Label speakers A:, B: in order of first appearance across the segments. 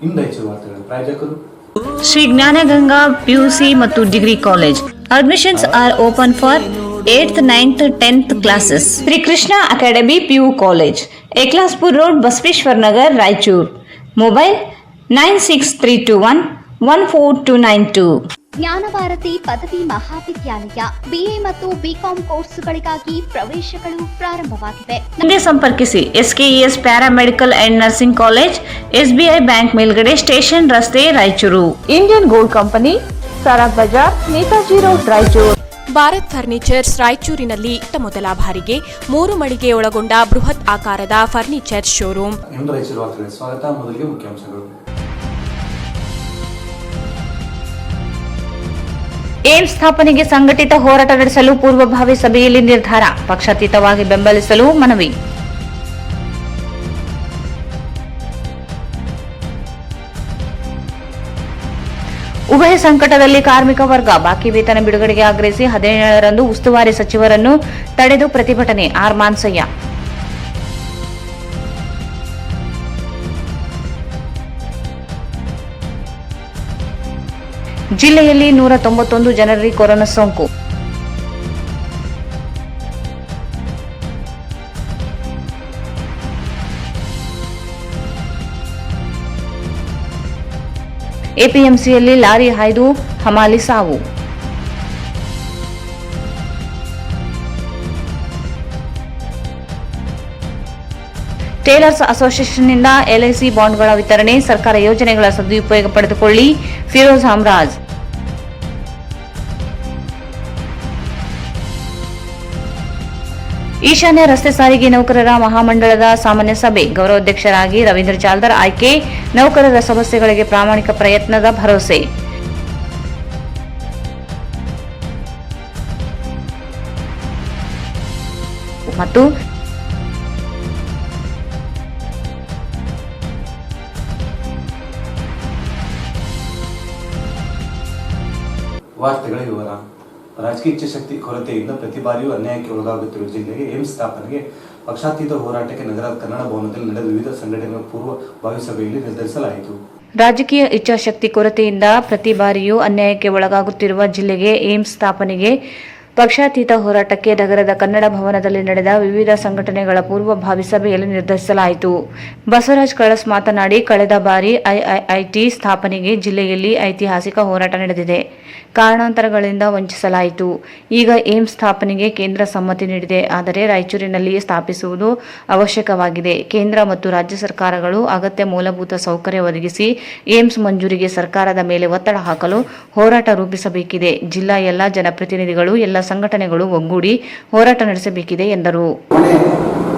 A: ಪ್ರಾಯೋಜಕರು
B: ಶ್ರೀ ಜ್ಞಾನಗಂಗಾ PUC ಮತ್ತು degree college. Admissions are open for 8th, 9th, 10th classes. Sri Krishna Academy PU College, Eklaspur Road, Basveshwar Nagar, Raichur. Mobile 96321 14292.
C: Jnanabharathi ಪದವಿ ಮಹಾವಿದ್ಯಾಲಯ BA ಮತ್ತು BCom ಕೋರ್ಸುಗಳಿಗಾಗಿ ಪ್ರವೇಶಗಳು ಪ್ರಾರಂಭವಾಗಿವೆ.
B: ಹಿಂದೆ ಸಂಪರ್ಕಿಸಿ SKES paramedical and nursing college, SBI bank ಮೇಲ್ಗಡೆ, station ರಸ್ತೆ, Raichur. Indian gold company, ಸರಾಗ್ Bazar, Netaji road, Raichur.
D: Bharat furnitures ರಾಯಚೂರಿನಲ್ಲಿ ಮೊದಲ ಬಾರಿಗೆ 3 ಮಳಿಗೆ ಒಳಗೊಂಡ ಬೃಹತ್ ಆಕಾರದ ಫರ್ನಿಚರ್ ಶೋರೂಮ್.
A: ಸ್ವಾಗತ. ಮೊದಲಿಗೆ ಮುಖ್ಯಾಂಶಗಳು.
B: ಏಮ್ಸ್ ಸ್ಥಾಪನೆಗೆ ಸಂಘಟಿತ ಹೋರಾಟ ನಡೆಸಲು ಪೂರ್ವಭಾವಿ ಸಭೆಯಲ್ಲಿ ನಿರ್ಧಾರ, ಪಕ್ಷಾತೀತವಾಗಿ ಬೆಂಬಲಿಸಲು ಮನವಿ. ಉಭಯ ಸಂಕಟದಲ್ಲಿ ಕಾರ್ಮಿಕ ವರ್ಗ, ಬಾಕಿ ವೇತನ ಬಿಡುಗಡೆಗೆ ಆಗ್ರಹಿಸಿ 17ರಂದು ಉಸ್ತುವಾರಿ ಸಚಿವರನ್ನು ತಡೆದು ಪ್ರತಿಭಟನೆ, ಆರ್ ಮಾನ್ಸಯ್ಯ. ಜಿಲ್ಲೆಯಲ್ಲಿ 191 ಜನರಿಗೆ ಕೊರೋನಾ ಸೋಂಕು. ಎಪಿಎಂಸಿಯಲ್ಲಿ ಲಾರಿ ಹಾಯ್ದು ಹಮಾಲಿ ಸಾವು. ಟೇಲರ್ಸ್ ಅಸೋಸಿಯೇಷನ್ನಿಂದ LIC ಬಾಂಡ್ಗಳ ವಿತರಣೆ, ಸರ್ಕಾರ ಯೋಜನೆಗಳ ಸದುಪಯೋಗ ಪಡೆದುಕೊಳ್ಳಿ, ಫಿರೋಜ್ ಹಮ್ರಾಜ್. ಈಶಾನ್ಯ ರಸ್ತೆ ಸಾರಿಗೆ ನೌಕರರ ಮಹಾಮಂಡಳದ ಸಾಮಾನ್ಯ ಸಭೆ, ಗೌರವಾಧ್ಯಕ್ಷರಾಗಿ ರವೀಂದ್ರ ಚಾಲ್ದರ್ ಆಯ್ಕೆ, ನೌಕರರ ಸಮಸ್ಯೆಗಳಿಗೆ ಪ್ರಾಮಾಣಿಕ ಪ್ರಯತ್ನದ ಭರವಸೆ. ಮತ್ತು
A: ವಾರ್ತೆಗಳ ವಿವರ. ರಾಜಕೀಯ ಇಚ್ಛಾಶಕ್ತಿ ಕೊರತೆಯಿಂದ ಪ್ರತಿ ಬಾರಿಯೂ ಅನ್ಯಾಯಕ್ಕೆ ಒಳಗಾಗುತ್ತಿರುವ ಜಿಲ್ಲೆಗೆ ಏಮ್ಸ್ ಸ್ಥಾಪನೆಗೆ ಪಕ್ಷಾತೀತ ಹೋರಾಟಕ್ಕೆ ನಗರದ ಕನ್ನಡ ಭವನದಲ್ಲಿ ನಡೆದ ವಿವಿಧ ಸಂಘಟನೆಗಳ ಪೂರ್ವಭಾವಿ ಸಭೆಯಲ್ಲಿ ನಿರ್ಧರಿಸಲಾಯಿತು.
B: ರಾಜಕೀಯ ಇಚ್ಛಾಶಕ್ತಿ ಕೊರತೆಯಿಂದ ಪ್ರತಿ ಬಾರಿಯೂ ಅನ್ಯಾಯಕ್ಕೆ ಒಳಗಾಗುತ್ತಿರುವ ಜಿಲ್ಲೆಗೆ ಏಮ್ಸ್ ಸ್ಥಾಪನೆಗೆ ಪಕ್ಷಾತೀತ ಹೋರಾಟಕ್ಕೆ ನಗರದ ಕನ್ನಡ ಭವನದಲ್ಲಿ ನಡೆದ ವಿವಿಧ ಸಂಘಟನೆಗಳ ಪೂರ್ವಭಾವಿ ಸಭೆಯಲ್ಲಿ ನಿರ್ಧರಿಸಲಾಯಿತು. ಬಸವರಾಜ್ ಕಳಸ್ ಮಾತನಾಡಿ, ಕಳೆದ ಬಾರಿ IIT ಸ್ಥಾಪನೆಗೆ ಜಿಲ್ಲೆಯಲ್ಲಿ ಐತಿಹಾಸಿಕ ಹೋರಾಟ ನಡೆದಿದೆ. ಕಾರಣಾಂತರಗಳಿಂದ ವಂಚಿಸಲಾಯಿತು. ಈಗ ಏಮ್ಸ್ ಸ್ಥಾಪನೆಗೆ ಕೇಂದ್ರ ಸಮ್ಮತಿ ನೀಡಿದೆ. ಆದರೆ ರಾಯಚೂರಿನಲ್ಲಿಯೇ ಸ್ಥಾಪಿಸುವುದು ಅವಶ್ಯಕವಾಗಿದೆ. ಕೇಂದ್ರ ಮತ್ತು ರಾಜ್ಯ ಸರ್ಕಾರಗಳು ಅಗತ್ಯ ಮೂಲಭೂತ ಸೌಕರ್ಯ ಒದಗಿಸಿ ಏಮ್ಸ್ ಮಂಜೂರಿಗೆ ಸರ್ಕಾರದ ಮೇಲೆ ಒತ್ತಡ ಹಾಕಲು ಹೋರಾಟ ರೂಪಿಸಬೇಕಿದೆ. ಜಿಲ್ಲಾ ಎಲ್ಲ ಜನಪ್ರತಿನಿಧಿಗಳು, ಎಲ್ಲ ಸಂಘಟನೆಗಳು ಒಗ್ಗೂಡಿ ಹೋರಾಟ ನಡೆಸಬೇಕಿದೆ ಎಂದರು.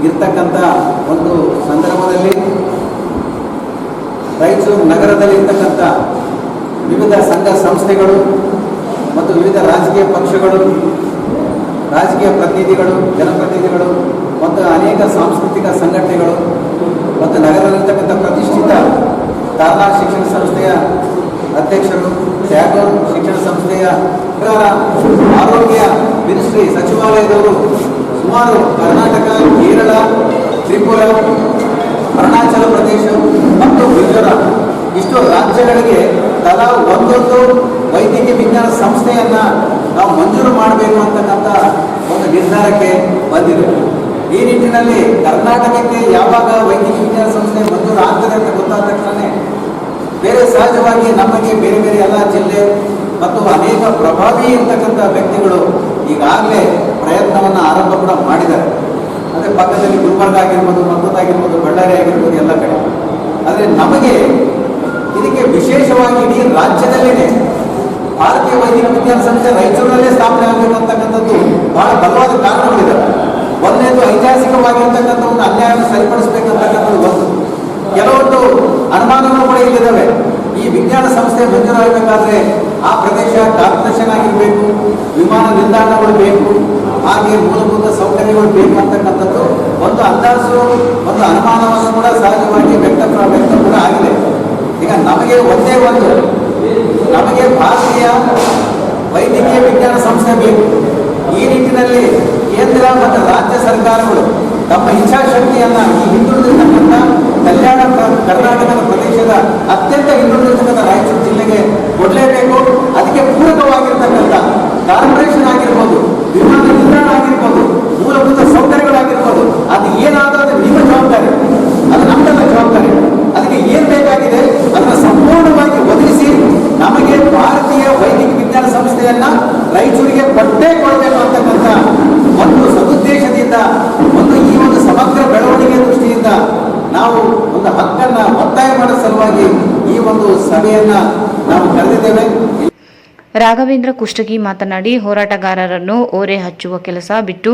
E: ಇರ್ತಕ್ಕಂಥ ಒಂದು ಸಂದರ್ಭದಲ್ಲಿ ರಾಯಚೂರು ನಗರದಲ್ಲಿ ಇರ್ತಕ್ಕಂಥ ವಿವಿಧ ಸಂಘ ಸಂಸ್ಥೆಗಳು ಮತ್ತು ವಿವಿಧ ರಾಜಕೀಯ ಪಕ್ಷಗಳು, ರಾಜಕೀಯ ಪ್ರತಿನಿಧಿಗಳು, ಜನಪ್ರತಿನಿಧಿಗಳು ಮತ್ತು ಅನೇಕ ಸಾಂಸ್ಕೃತಿಕ ಸಂಘಟನೆಗಳು ಮತ್ತು ನಗರದಲ್ಲಿರ್ತಕ್ಕಂಥ ಪ್ರತಿಷ್ಠಿತ ತಾಲಾ ಶಿಕ್ಷಣ ಸಂಸ್ಥೆಯ ಅಧ್ಯಕ್ಷರು, ಟ್ಯಾಗೋರ್ ಶಿಕ್ಷಣ ಸಂಸ್ಥೆಯ ಆರೋಗ್ಯ ಮಿನಿಸ್ಟ್ರಿ ಸಚಿವಾಲಯದವರು ಸುಮಾರು ಕರ್ನಾಟಕ, ಕೇರಳ, ತ್ರಿಪುರ, ಅರುಣಾಚಲ ಪ್ರದೇಶ ಮತ್ತು ಮಿಜೋರಾಂ ಇಷ್ಟು ರಾಜ್ಯಗಳಿಗೆ ತಲಾ ಒಂದೊಂದು ವೈದ್ಯಕೀಯ ವಿಜ್ಞಾನ ಸಂಸ್ಥೆಯನ್ನು ನಾವು ಮಂಜೂರು ಮಾಡಬೇಕು ಅಂತಕ್ಕಂಥ ಒಂದು ನಿರ್ಧಾರಕ್ಕೆ ಬಂದಿದೆ. ಈ ನಿಟ್ಟಿನಲ್ಲಿ ಕರ್ನಾಟಕಕ್ಕೆ ಯಾವಾಗ ವೈದ್ಯಕೀಯ ವಿಜ್ಞಾನ ಸಂಸ್ಥೆ ಮಂಜೂರು ಆಗ್ತದೆ ಅಂತ ಗೊತ್ತಾದ ತಕ್ಷಣ ಬೇರೆ ಸಹಜವಾಗಿ ನಮಗೆ ಬೇರೆ ಬೇರೆ ಎಲ್ಲ ಜಿಲ್ಲೆ ಮತ್ತು ಅನೇಕ ಪ್ರಭಾವಿ ಇರ್ತಕ್ಕಂಥ ವ್ಯಕ್ತಿಗಳು ಈಗಾಗಲೇ ಪ್ರಯತ್ನವನ್ನು ಆರಂಭ ಕೂಡ ಮಾಡಿದ್ದಾರೆ. ಅದೇ ಪಕ್ಕದಲ್ಲಿ ಗುಲ್ಬರ್ಗ ಆಗಿರ್ಬೋದು, ಮತ್ತೊಂದಾಗಿರ್ಬೋದು, ಬಳ್ಳಾರಿ ಆಗಿರ್ಬೋದು, ಎಲ್ಲ ಕಡೆ. ಆದರೆ ನಮಗೆ ಇದಕ್ಕೆ ವಿಶೇಷವಾಗಿ ಇಡೀ ರಾಜ್ಯದಲ್ಲೇ ಭಾರತೀಯ ವೈದ್ಯಕೀಯ ವಿಜ್ಞಾನ ಸಂಸ್ಥೆ ರಾಯಚೂರಿನಲ್ಲೇ ಸ್ಥಾಪನೆ ಆಗಬೇಕು ಅಂತಕ್ಕಂಥದ್ದು ಬಹಳ ಬಲವಾದ ಕಾರಣಗಳಿದ್ದಾವೆ. ಒಂದನೇದು ಐತಿಹಾಸಿಕವಾಗಿರ್ತಕ್ಕಂಥ ಒಂದು ಅನ್ಯಾಯವನ್ನು ಸರಿಪಡಿಸಬೇಕಂತಕ್ಕಂಥದ್ದು ಒಂದು. ಕೆಲವೊಂದು ಅನುಮಾನಗಳು ಕೂಡ ಇಲ್ಲಿದ್ದಾವೆ. ಈ ವಿಜ್ಞಾನ ಸಂಸ್ಥೆ ಮಂಜೂರಾಗಬೇಕಾದ್ರೆ ಆ ಪ್ರದೇಶ ಕಾರ್ಪೊರೇಷನ್ ಆಗಿರಬೇಕು, ವಿಮಾನ ನಿಲ್ದಾಣಗಳು ಬೇಕು, ಹಾಗೆ ಮೂಲಭೂತ ಸೌಕರ್ಯಗಳು ಬೇಕು ಅಂತಕ್ಕಂಥದ್ದು ಒಂದು ಅಂದಾಜು, ಒಂದು ಅನುಮಾನವನ್ನು ಕೂಡ ಸಹಜವಾಗಿ ವ್ಯಕ್ತ ಕೂಡ ಆಗಿದೆ. ಈಗ ನಮಗೆ ಒಂದೇ ಒಂದು, ನಮಗೆ ಭಾರತೀಯ ವೈದ್ಯಕೀಯ ವಿಜ್ಞಾನ ಸಂಸ್ಥೆ ಬೇಕು. ಈ ನಿಟ್ಟಿನಲ್ಲಿ ಕೇಂದ್ರ ಮತ್ತು ರಾಜ್ಯ ಸರ್ಕಾರಗಳು ತಮ್ಮ ಇಚ್ಛಾಶಕ್ತಿಯನ್ನು ಈ ಹಿಂದುಳಿದಿರ್ತಕ್ಕಂಥ ಕಲ್ಯಾಣ ಕರ್ನಾಟಕದ ಪ್ರದೇಶದ ಅತ್ಯಂತ ಹಿಂದುಳಿದಿರ್ತಕ್ಕಂಥ ರಾಯಚೂರು ಜಿಲ್ಲೆಗೆ ಕೊಡಲೇಬೇಕು. ಅದಕ್ಕೆ ಪೂರಕವಾಗಿರ್ತಕ್ಕಂಥ ಕಾರ್ಪೊರೇಷನ್ ಆಗಿರ್ಬೋದು, ವಿಮಾನ ನಿಲ್ದಾಣ ಆಗಿರ್ಬೋದು, ಮೂಲಭೂತ ಸೌಕರ್ಯಗಳಾಗಿರ್ಬೋದು, ಅದು ಏನಾದರೂ ಅದು ನಿಮ್ಮ ಜವಾಬ್ದಾರಿ, ಅದು ನಮ್ಮೆಲ್ಲ ಜವಾಬ್ದಾರಿ. ಅದಕ್ಕೆ ಏನ್ ಬೇಕಾಗಿದೆ ಅದನ್ನು ಸಂಪೂರ್ಣವಾಗಿ ಒದಗಿಸಿ ನಮಗೆ ಭಾರತೀಯ ವೈದ್ಯಕೀಯ ವಿಜ್ಞಾನ ಸಂಸ್ಥೆಯನ್ನ ರಾಯಚೂರಿಗೆ ಕೊಟ್ಟೇ ಕೊಡಬೇಕು ಅಂತಕ್ಕಂಥ ಒಂದು ಸದುದ್ದೇಶದಿಂದ ಈ ಒಂದು ಸಮಗ್ರ ಬೆಳವಣಿಗೆ ದೃಷ್ಟಿಯಿಂದ ನಾವು ಒಂದು ಹಕ್ಕನ್ನ ಒತ್ತಾಯ ಮಾಡೋ ಸಲುವಾಗಿ ಈ ಒಂದು ಸಭೆಯನ್ನ ನಾವು ಕರೆದಿದ್ದೇವೆ.
B: ರಾಘವೇಂದ್ರ ಕುಷ್ಟಗಿ ಮಾತನಾಡಿ, ಹೋರಾಟಗಾರರನ್ನು ಓರೆ ಹಚ್ಚುವ ಕೆಲಸ ಬಿಟ್ಟು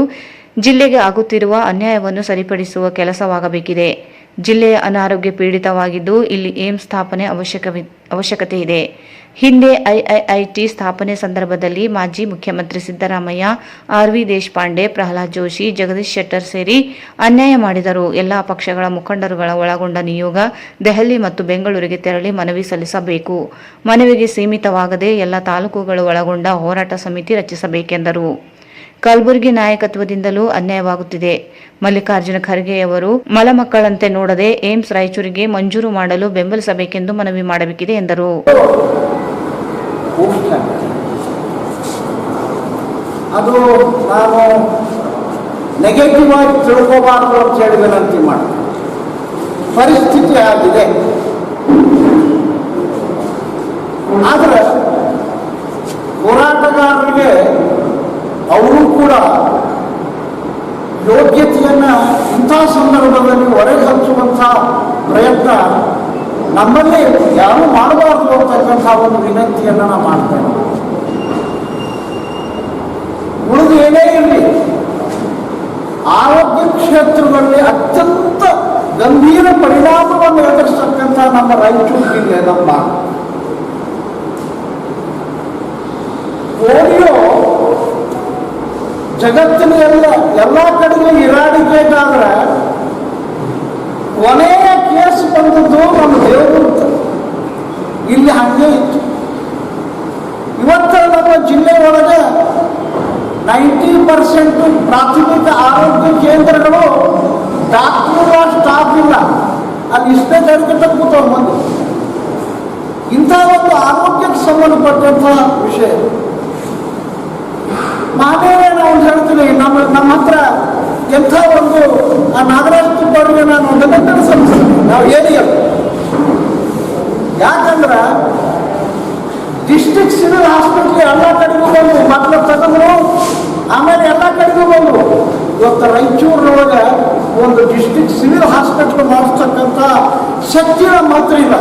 B: ಜಿಲ್ಲೆಗೆ ಆಗುತ್ತಿರುವ ಅನ್ಯಾಯವನ್ನು ಸರಿಪಡಿಸುವ ಕೆಲಸವಾಗಬೇಕಿದೆ. ಜಿಲ್ಲೆಯ ಅನಾರೋಗ್ಯ ಪೀಡಿತವಾಗಿದ್ದು ಇಲ್ಲಿ ಏಮ್ಸ್ ಸ್ಥಾಪನೆ ಅವಶ್ಯಕತೆ ಇದೆ. ಹಿಂದೆ ಐಐಐಟಿ ಸ್ಥಾಪನೆ ಸಂದರ್ಭದಲ್ಲಿ ಮಾಜಿ ಮುಖ್ಯಮಂತ್ರಿ ಸಿದ್ದರಾಮಯ್ಯ, ಆರ್.ವಿ. ದೇಶಪಾಂಡೆ, ಪ್ರಹ್ಲಾದ್ ಜೋಶಿ, ಜಗದೀಶ್ ಶೆಟ್ಟರ್ ಸೇರಿ ಅನ್ಯಾಯ ಮಾಡಿದರು. ಎಲ್ಲಾ ಪಕ್ಷಗಳ ಮುಖಂಡರುಗಳ ಒಳಗೊಂಡ ನಿಯೋಗ ದೆಹಲಿ ಮತ್ತು ಬೆಂಗಳೂರಿಗೆ ತೆರಳಿ ಮನವಿ ಸಲ್ಲಿಸಬೇಕು. ಮನವಿಗೆ ಸೀಮಿತವಾಗದೆ ಎಲ್ಲ ತಾಲೂಕುಗಳು ಒಳಗೊಂಡ ಹೋರಾಟ ಸಮಿತಿ ರಚಿಸಬೇಕೆಂದರು. ಕಲಬುರಗಿ ನಾಯಕತ್ವದಿಂದಲೂ ಅನ್ಯಾಯವಾಗುತ್ತಿದೆ. ಮಲ್ಲಿಕಾರ್ಜುನ ಖರ್ಗೆಯವರು ಮಲಮಕ್ಕಳಂತೆ ನೋಡದೆ ಏಮ್ಸ್ ರಾಯಚೂರಿಗೆ ಮಂಜೂರು ಮಾಡಲು ಬೆಂಬಲಿಸಬೇಕೆಂದು ಮನವಿ ಮಾಡಬೇಕಿದೆ ಎಂದರು.
F: ಅದು ನಾನು ನೆಗೆಟಿವ್ ಆಗಿ ತಿಳ್ಕೋಬಾರ್ದು ಅಂತ ಹೇಳಿ ವಿನಂತಿ ಮಾಡ್ತೀನಿ. ಪರಿಸ್ಥಿತಿ ಆಗಿದೆ. ಆದರೆ ಹೋರಾಟಗಾರರಿಗೆ ಅವರು ಕೂಡ ಯೋಗ್ಯತೆಯನ್ನು ಇಂಥ ಸಂದರ್ಭದಲ್ಲಿ ಹೊರಗೆ ಹಚ್ಚುವಂಥ ಪ್ರಯತ್ನ ನಮ್ಮಲ್ಲಿ ಯಾರೂ ಮಾಡಬಾರ್ದು ಅಂತಕ್ಕಂಥ ಒಂದು ವಿನಂತಿಯನ್ನು ನಾವು ಮಾಡ್ತೇವೆ. ಉಳಿದು ಏನೇ ಇರಲಿ, ಆರೋಗ್ಯ ಕ್ಷೇತ್ರದಲ್ಲಿ ಅತ್ಯಂತ ಗಂಭೀರ ಪರಿಣಾಮವನ್ನು ಎದುರಿಸತಕ್ಕಂಥ ನಮ್ಮ ರಾಯಚೂರು ಜಿಲ್ಲೆ ನಮ್ಮ ಪೋಲಿಯೋ ಜಗತ್ತಿನ ಎಲ್ಲ ಕಡೆಗೂ ಇರಾಡಿಕೇಟ್ ಆದ್ರೆ ಕೊನೆಯ ಕೇಸ್ ಬಂದದ್ದು ನಮ್ಮ ದೇವದುರ್ಗ. ಇಲ್ಲಿ ಹಾಗೆ ಇತ್ತು. ಇವತ್ತು ನಮ್ಮ ಜಿಲ್ಲೆ ಒಳಗೆ 90% ಪ್ರಾಥಮಿಕ ಆರೋಗ್ಯ ಕೇಂದ್ರಗಳು ಡಾಕ್ಟರ್ ಸ್ಟಾಫ್ ಇಲ್ಲ. ಅಲ್ಲಿ ಇಷ್ಟೇ ಜನಕ್ಕೆ ಕೂತ್ಕೊಂಡು ಇಂಥ ಒಂದು ಆರೋಗ್ಯಕ್ಕೆ ಸಂಬಂಧಪಟ್ಟಂಥ ವಿಷಯ. ನಾನೇ ನಾವು ಹೇಳ್ತೀನಿ, ನಮ್ಮ ಹತ್ರ ಎಂಥ ಒಂದು ನಾಗರಾಜ್ ತುಪ್ಪರಿಗೆ ನಾನು ಅಭಿನಂದನೆ ಸಲ್ಲಿಸ್ತೀನಿ. ನಾವು ಏನಿಲ್ಲ, ಯಾಕಂದ್ರೆ ಡಿಸ್ಟ್ರಿಕ್ಟ್ ಸಿವಿಲ್ ಹಾಸ್ಪಿಟ್ಲ್ ಎಲ್ಲ ಕಡೆಗೂ ಬಂದು ಮಕ್ಕಳು ತಗೊಂಡ್ರು, ಆಮೇಲೆ ಎಲ್ಲ ಕಡೆಗೂ ಬಂದು ಇವತ್ತು ರಾಯಚೂರೊಳಗೆ ಒಂದು ಡಿಸ್ಟ್ರಿಕ್ಟ್ ಸಿವಿಲ್ ಹಾಸ್ಪಿಟ್ಲ್ ಮಾಡಿಸ್ತಕ್ಕಂಥ ಶಕ್ತಿ ನಮ್ಮ ಹತ್ರ ಇಲ್ಲ.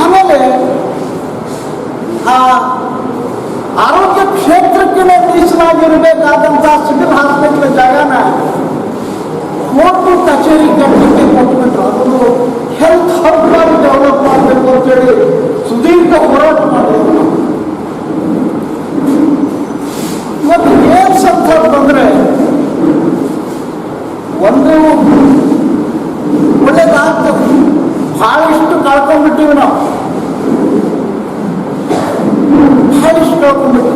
F: ಆಮೇಲೆ ಆರೋಗ್ಯ ಕ್ಷೇತ್ರಕ್ಕೆ ಮೀಸಲಾಗಿರಬೇಕಾದಂಥ ಸಿವಿಲ್ ಹಾಸ್ಪಿಟಲ್ ಜಾಗನ ಕೋರ್ಟು ಕಚೇರಿ ಕಟ್ಟಲಿಕ್ಕೆ ಕೊಟ್ಬಿಟ್ರು. ಅದೊಂದು ಹೆಲ್ತ್ ಹಬ್ ಆಗಿ ಡೆವಲಪ್ ಮಾಡಬೇಕು ಅಂತೇಳಿ ಸುದೀರ್ಘ ಹೋರಾಟ ಮಾಡಿದ್ರು. ಇವತ್ತು ಏಮ್ಸ್ ಅಂತ ಬಂದ್ರೆ ಒಂದು ಒಳ್ಳೇದಾಗ್ತದೆ. ಬಹಳಷ್ಟು ಕಳ್ಕೊಂಡ್ಬಿಟ್ಟಿವಿ ನಾವು, ಬಹಳಷ್ಟು ಕಳ್ಕೊಂಡ್ಬಿಟ್ಟು.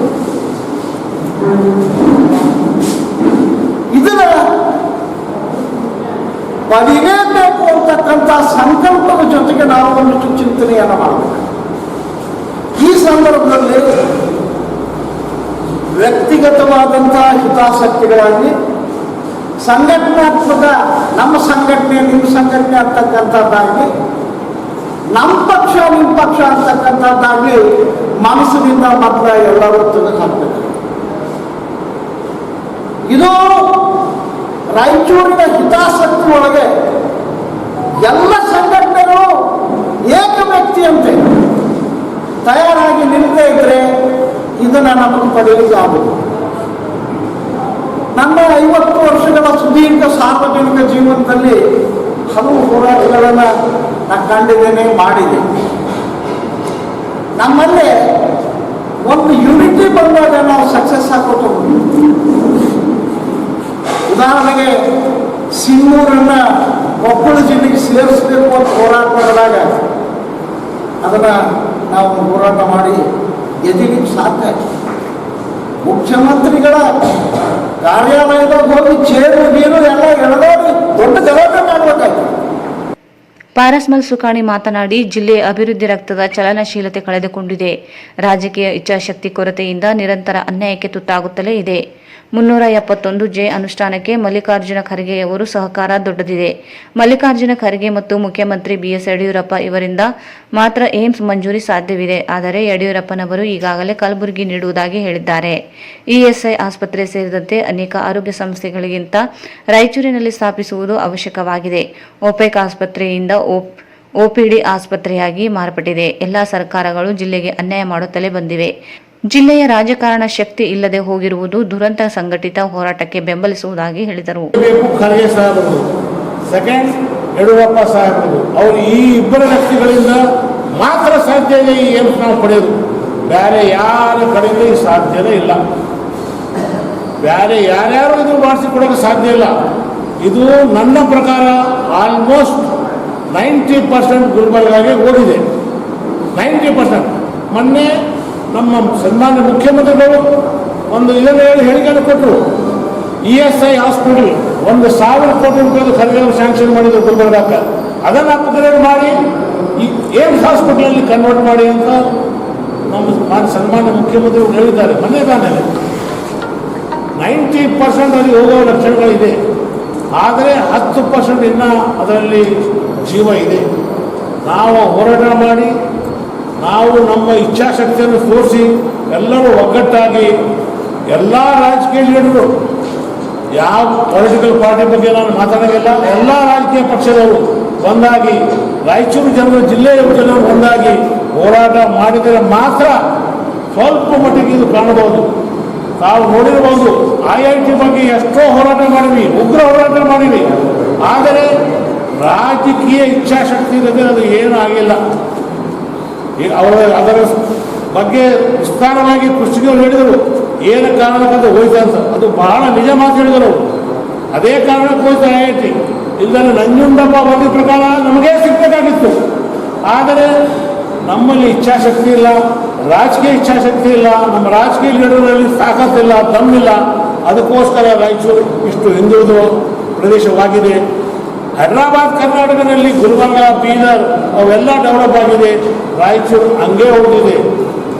F: ಇದನ್ನ ಪಡಿಲೇಬೇಕು ಅಂತಕ್ಕಂಥ ಸಂಕಲ್ಪದ ಜೊತೆಗೆ ನಾವು ಒಂದಿಷ್ಟು ಚಿಂತನೆಯನ್ನು ಮಾಡಬೇಕು. ಈ ಸಂದರ್ಭದಲ್ಲಿ ವ್ಯಕ್ತಿಗತವಾದಂಥ ಹಿತಾಸಕ್ತಿಗಳಾಗಲಿ, ಸಂಘಟನಾತ್ಮಕ ನಮ್ಮ ಸಂಘಟನೆ ನಿಮ್ಮ ಸಂಘಟನೆ ಅಂತಕ್ಕಂಥದ್ದಾಗಲಿ, ನಮ್ಮ ಪಕ್ಷ ನಿಮ್ಮ ಪಕ್ಷ ಅಂತಕ್ಕಂಥದ್ದಾಗಲಿ ಮನಸ್ಸಿನಿಂದ ಮಾತ್ರ ಎಲ್ಲರೂ ತೆಗೆದು ಹಾಕಬೇಕು. ಇದು ರಾಯಚೂರಿನ ಹಿತಾಸಕ್ತಿ ಒಳಗೆ ಎಲ್ಲ ಸಂಘಟನೆಗಳು ಏಕ ವ್ಯಕ್ತಿಯಂತೆ ತಯಾರಾಗಿ ನಿಲ್ಲದೇ ಇದ್ರೆ ಇದನ್ನು ನಮಗೆ ಪಡೆಯಲಿಕ್ಕೆ ಆಗುವುದು. ನನ್ನ 50 ವರ್ಷಗಳ ಸುದೀರ್ಘ ಸಾರ್ವಜನಿಕ ಜೀವನದಲ್ಲಿ ಹಲವು ಹೋರಾಟಗಳನ್ನು ನಾನು ಕಂಡಿದ್ದೇನೆ, ಮಾಡಿದ್ದೇನೆ. ನಮ್ಮಲ್ಲಿ ಒಂದು ಯೂನಿಟಿ ಬಂದಾಗ ನಾವು ಸಕ್ಸಸ್ ಆಗೋದು. ಉದಾಹರಣೆಗೆ ಸಿಂಗೂರನ್ನ ಕೊಪ್ಪಳ ಜಿಲ್ಲೆಗೆ ಸೇರಿಸಬೇಕು ಅಂತ ಹೋರಾಟ ಮಾಡಿದಾಗ ಅದನ್ನು ನಾವು ಹೋರಾಟ ಮಾಡಿ ಗೆದ್ದಿಲಿಕ್ಕೆ ಸಾಧ್ಯ. ಮುಖ್ಯಮಂತ್ರಿಗಳ ಕಾರ್ಯಾಲಯದಾಗ ಹೋಗಿ ಚೇರು ಗೀರು ಎಲ್ಲ ಎಳೆದಾಡಿ ದೊಡ್ಡ ಗಲಾಟೆ ಮಾಡಬೇಕಾಯ್ತು.
B: ಪಾರಸ್ಮಲ್ ಸುಕಾಣಿ ಮಾತನಾಡಿ, ಜಿಲ್ಲೆ ಅಭಿವೃದ್ಧಿ ರಕ್ತದ ಚಲನಶೀಲತೆ ಕಳೆದುಕೊಂಡಿದೆ. ರಾಜಕೀಯ ಇಚ್ಛಾಶಕ್ತಿ ಕೊರತೆಯಿಂದ ನಿರಂತರ ಅನ್ಯಾಯಕ್ಕೆ ತುತ್ತಾಗುತ್ತಲೇ ಇದೆ. 371 ಅನುಷ್ಠಾನಕ್ಕೆ ಮಲ್ಲಿಕಾರ್ಜುನ ಖರ್ಗೆಯವರು ಸಹಕಾರ ದೊಡ್ಡದಿದೆ. ಮಲ್ಲಿಕಾರ್ಜುನ ಖರ್ಗೆ ಮತ್ತು ಮುಖ್ಯಮಂತ್ರಿ BS ಯಡಿಯೂರಪ್ಪ ಇವರಿಂದ ಮಾತ್ರ ಏಮ್ಸ್ ಮಂಜೂರಿ ಸಾಧ್ಯವಿದೆ. ಆದರೆ ಯಡಿಯೂರಪ್ಪನವರು ಈಗಾಗಲೇ ಕಲಬುರಗಿ ನೀಡುವುದಾಗಿ ಹೇಳಿದ್ದಾರೆ. ESI ಆಸ್ಪತ್ರೆ ಸೇರಿದಂತೆ ಅನೇಕ ಆರೋಗ್ಯ ಸಂಸ್ಥೆಗಳಿಗಿಂತ ರಾಯಚೂರಿನಲ್ಲಿ ಸ್ಥಾಪಿಸುವುದು ಅವಶ್ಯಕವಾಗಿದೆ. OPEC ಆಸ್ಪತ್ರೆಯಿಂದ OPD ಆಸ್ಪತ್ರೆಯಾಗಿ ಮಾರ್ಪಟ್ಟಿದೆ. ಎಲ್ಲಾ ಸರ್ಕಾರಗಳು ಜಿಲ್ಲೆಗೆ ಅನ್ಯಾಯ ಮಾಡುತ್ತಲೇ ಬಂದಿವೆ. ಜಿಲ್ಲೆಯ ರಾಜಕಾರಣ ಶಕ್ತಿ ಇಲ್ಲದೆ ಹೋಗಿರುವುದು ದುರಂತ. ಸಂಘಟಿತ ಹೋರಾಟಕ್ಕೆ ಬೆಂಬಲಿಸುವುದಾಗಿ ಹೇಳಿದರು.
G: ಖರ್ಗೆ ಸಾಹೇಬರು, ಸೆಕೆಂಡ್ ಯಡಿಯೂರಪ್ಪ ಸಾಹೇಬರು, ಅವರು ಈ ಇಬ್ಬರ ವ್ಯಕ್ತಿಗಳಿಂದ ಮಾತ್ರ ಸಾಧ್ಯ ಇದೆ ಈ ಏಮ್ಸ್ ನಾವು ಪಡೆಯೋದು. ಬೇರೆ ಯಾರ ಕಡೆಯಿಂದ ಈ ಸಾಧ್ಯನೇ ಇಲ್ಲ. ಬೇರೆ ಯಾರ್ಯಾರು ಇದು ಮಾಡಿಸಿಕೊಡೋಕೆ ಸಾಧ್ಯ ಇಲ್ಲ. ಇದು ನನ್ನ ಪ್ರಕಾರ ಆಲ್ಮೋಸ್ಟ್ 90% ಗುಲ್ಬರ್ಗಾಗೆ ಓಡಿದೆ. 90%. ಮೊನ್ನೆ ನಮ್ಮ ಸನ್ಮಾನ್ಯ ಮುಖ್ಯಮಂತ್ರಿಗಳು ಒಂದು ಇದನ್ನು ಹೇಳಿಕೆಯನ್ನು ಕೊಟ್ಟರು. ESI ಹಾಸ್ಪಿಟಲ್ 1,000 ಕೋಟಿ ರೂಪಾಯಿ ಖರ್ಗೆ ಸ್ಯಾಂಕ್ಷನ್ ಮಾಡಿದ್ರು ಗುಲ್ಬರ್ಗಾಕ್ಕೆ. ಅದನ್ನು ಅಪ್ಗ್ರೇಡ್ ಮಾಡಿ ಈ ಏಮ್ಸ್ ಹಾಸ್ಪಿಟಲಲ್ಲಿ ಕನ್ವರ್ಟ್ ಮಾಡಿ ಅಂತ ನಮ್ಮ ಸನ್ಮಾನ್ಯ ಮುಖ್ಯಮಂತ್ರಿಗಳು ಹೇಳಿದ್ದಾರೆ. ಮೊನ್ನೆ ತಾನೇ 90% ಅಲ್ಲಿ ಹೋಗುವ ಲಕ್ಷಣಗಳಿದೆ. ಆದರೆ 10% ಇನ್ನೂ ಅದರಲ್ಲಿ ಜೀವ ಇದೆ. ನಾವು ಹೋರಾಟ ಮಾಡಿ, ನಾವು ನಮ್ಮ ಇಚ್ಛಾಶಕ್ತಿಯನ್ನು ತೋರಿಸಿ ಎಲ್ಲರೂ ಒಗ್ಗಟ್ಟಾಗಿ ಎಲ್ಲ ರಾಜಕೀಯ ಲೀಡರು, ಯಾವ ಪೊಲಿಟಿಕಲ್ ಪಾರ್ಟಿ ಬಗ್ಗೆ ನಾನು ಮಾತಾಡೋಂಗಿಲ್ಲ, ಎಲ್ಲ ರಾಜಕೀಯ ಪಕ್ಷದವರು ಒಂದಾಗಿ, ರಾಯಚೂರು ಜನರು, ಜಿಲ್ಲೆಯ ಜನರು ಒಂದಾಗಿ ಹೋರಾಟ ಮಾಡಿದರೆ ಮಾತ್ರ ಸ್ವಲ್ಪ ಮಟ್ಟಿಗೆ ಇದು ಕಾಣಬಹುದು. ತಾವು ನೋಡಿರಬಹುದು, IIT ಬಗ್ಗೆ ಎಷ್ಟೋ ಹೋರಾಟ ಮಾಡಿವಿ, ಉಗ್ರ ಹೋರಾಟ ಮಾಡಿವಿ. ಆದರೆ ರಾಜಕೀಯ ಇಚ್ಛಾಶಕ್ತಿ ಇಲ್ಲದೆ ಅದು ಏನೂ ಆಗಿಲ್ಲ. ಅದರ ಬಗ್ಗೆ ವಿಸ್ತಾರವಾಗಿ ಕೃಷಿಕರು ಹೇಳಿದರು, ಏನು ಕಾರಣಕ್ಕಂತ ಹೋಯ್ತು ಅಂತ. ಅದು ಬಹಳ ನಿಜ ಮಾತು ಹೇಳಿದರು. ಅದೇ ಕಾರಣಕ್ಕೆ ಹೋಯ್ತು IIT. ಇಲ್ಲದೆ ನಂಜುಂಡಪ್ಪ ಬಂದ ಪ್ರಕಾರ ನಮಗೇ ಸಿಗಬೇಕಾಗಿತ್ತು. ಆದರೆ ನಮ್ಮಲ್ಲಿ ಇಚ್ಛಾಶಕ್ತಿ ಇಲ್ಲ, ರಾಜಕೀಯ ಇಚ್ಛಾಶಕ್ತಿ ಇಲ್ಲ, ನಮ್ಮ ರಾಜಕೀಯ ಲೀಡರ್ಗಳಲ್ಲಿ ತಾಕತ್ತಿಲ್ಲ, ದಮ್ಮಿಲ್ಲ. ಅದಕ್ಕೋಸ್ಕರ ರಾಯಚೂರು ಇಷ್ಟು ಹಿಂದುಳಿದ ಪ್ರದೇಶವಾಗಿದೆ. ಹೈದರಾಬಾದ್ ಕರ್ನಾಟಕದಲ್ಲಿ ಗುಲ್ಬರ್ಗ, ಬೀದರ್ ಅವೆಲ್ಲ ಡೆವಲಪ್ ಆಗಿದೆ. ರಾಯಚೂರು ಹಂಗೆ ಹೋಗಿದೆ.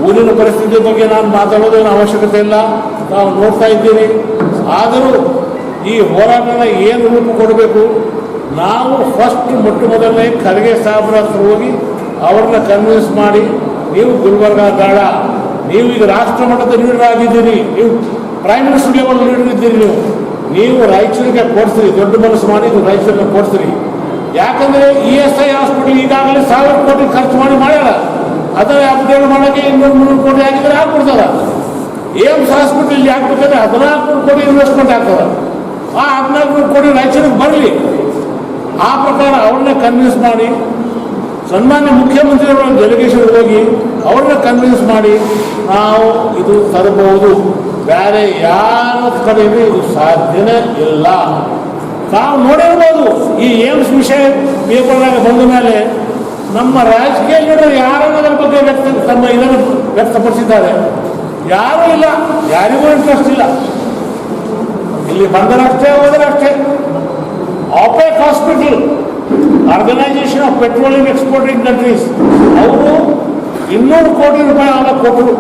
G: ಊರಿನ ಪರಿಸ್ಥಿತಿ ಬಗ್ಗೆ ನಾನು ಮಾತಾಡೋದೇನು ಅವಶ್ಯಕತೆ ಇಲ್ಲ, ನಾವು ನೋಡ್ತಾ ಇದ್ದೀವಿ. ಆದರೂ ಈ ಹೋರಾಟನ ಏನು ರೂಪ ಕೊಡಬೇಕು, ನಾವು ಫಸ್ಟ್ ಮೊದಲನೇ ಖರ್ಗೆ ಸಾಹೇಬ್ರ ಹತ್ರ ಹೋಗಿ ಅವ್ರನ್ನ ಕನ್ವಿನ್ಸ್ ಮಾಡಿ, ನೀವು ಗುಲ್ಬರ್ಗ ಬೇಡ, ನೀವು ಈಗ ರಾಷ್ಟ್ರ ಮಟ್ಟದ ಲೀಡರ್ ಆಗಿದ್ದೀರಿ, ನೀವು ಪ್ರೈಮ್ ಮಿನಿಸ್ಟರ್ ಲೆವೆಲ್ ಲೀಡರ್ ಇದ್ದೀರಿ, ನೀವು ರಾಯಚೂರಿಗೆ ಕೊಡ್ತೀರಿ, ದೊಡ್ಡ ಮನಸ್ಸು ಮಾಡಿ ನೀವು ರಾಯಚೂರಿಗೆ ಕೊಡ್ತೀರಿ. ಯಾಕಂದರೆ ESI ಹಾಸ್ಪಿಟಲ್ ಈಗಾಗಲೇ 1,000 ಕೋಟಿ ಖರ್ಚು ಮಾಡ್ಯಾರ. ಅದರ ಅಪ್ಗ್ರೇಡ್ ಮಾಡೋಕ್ಕೆ 200-300 ಕೋಟಿ ಆಗಿದ್ರೆ ಆಗ್ಬಿಡ್ತದ. ಏಮ್ಸ್ ಹಾಸ್ಪಿಟಲ್ ಹಾಕ್ಬೇಕಾದ್ರೆ 14 ಕೋಟಿ ಇನ್ವೆಸ್ಟ್ಮೆಂಟ್ ಆಗ್ತದೆ. ಆ 14 ಕೋಟಿ ರಾಯಚೂರಿಗೆ ಬರಲಿ. ಆ ಪ್ರಕಾರ ಅವ್ರನ್ನ ಕನ್ವಿನ್ಸ್ ಮಾಡಿ, ಸನ್ಮಾನ್ಯ ಮುಖ್ಯಮಂತ್ರಿಯವರ ಡೆಲಿಗೇಷನ್ ಹೋಗಿ ಅವ್ರನ್ನ ಕನ್ವಿನ್ಸ್ ಮಾಡಿ ನಾವು ಇದು ತರಬಹುದು. ಬೇರೆ ಯಾರ ಕಡೆಯಿಂದ ಇದು ಸಾಧ್ಯನೇ ಇಲ್ಲ. ತಾವು ನೋಡಿರ್ಬೋದು, ಈ ಏಮ್ಸ್ ವಿಷಯ ಪೇಪರ್ನಾಗ ಬಂದ ಮೇಲೆ ನಮ್ಮ ರಾಜಕೀಯ ಲೀಡರ್ ಯಾರನ್ನೋದ್ರ ಬಗ್ಗೆ ತಮ್ಮ ಇದನ್ನು ವ್ಯಕ್ತಪಡಿಸಿದ್ದಾರೆ. ಯಾರೂ ಇಲ್ಲ, ಯಾರಿಗೂ ಇಂಟ್ರೆಸ್ಟ್ ಇಲ್ಲ. ಇಲ್ಲಿ ಬಂದರಷ್ಟೇ ಹೋದರಷ್ಟೇ. OPEC hospital, organisation of petroleum exporting countries, ಅವರು 200 ಕೋಟಿ ರೂಪಾಯಿ ಅವಾಗ ಕೊಟ್ಟರು.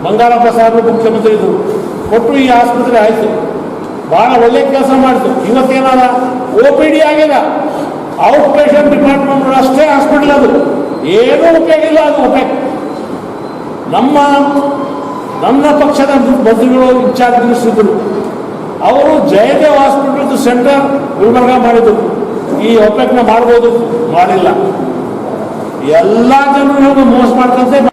G: ಬಂಗಾರಪ್ಪ ಸಾಹೇಬರು ಮುಖ್ಯಮಂತ್ರಿ ಇದ್ದರು, ಕೊಟ್ಟು ಈ ಆಸ್ಪತ್ರೆ ಆಯಿತು. ಭಾಳ ಒಳ್ಳೆ ಕೆಲಸ ಮಾಡಿತು. ಇವತ್ತೇನಾದ OPD ಆಗಿದೆ, ಔಟ್ ಪೇಷಂಟ್ ಡಿಪಾರ್ಟ್ಮೆಂಟ್ ಅಷ್ಟೇ ಹಾಸ್ಪಿಟಲ್. ಅದು ಏನೂ ಉಪಯೋಗ ಇಲ್ಲ. ಅದು OPEC. ನಮ್ಮ ಪಕ್ಷದ ಮಂತ್ರಿಗಳು ಇನ್ಚಾರ್ಜ್ ಮಿನಿಸ್ಟರ್ ಅವರು ಜಯದೇವ್ ಹಾಸ್ಪಿಟಲ್ ಸೆಂಟರ್ ಗುಲ್ಬರ್ಗ ಮಾಡಿದರು. ಈ OPECನ ಮಾಡ್ಬೋದು, ಮಾಡಿಲ್ಲ. ಎಲ್ಲ ಜನರು ಮೋಸ ಮಾಡ್ಕೊಂತ.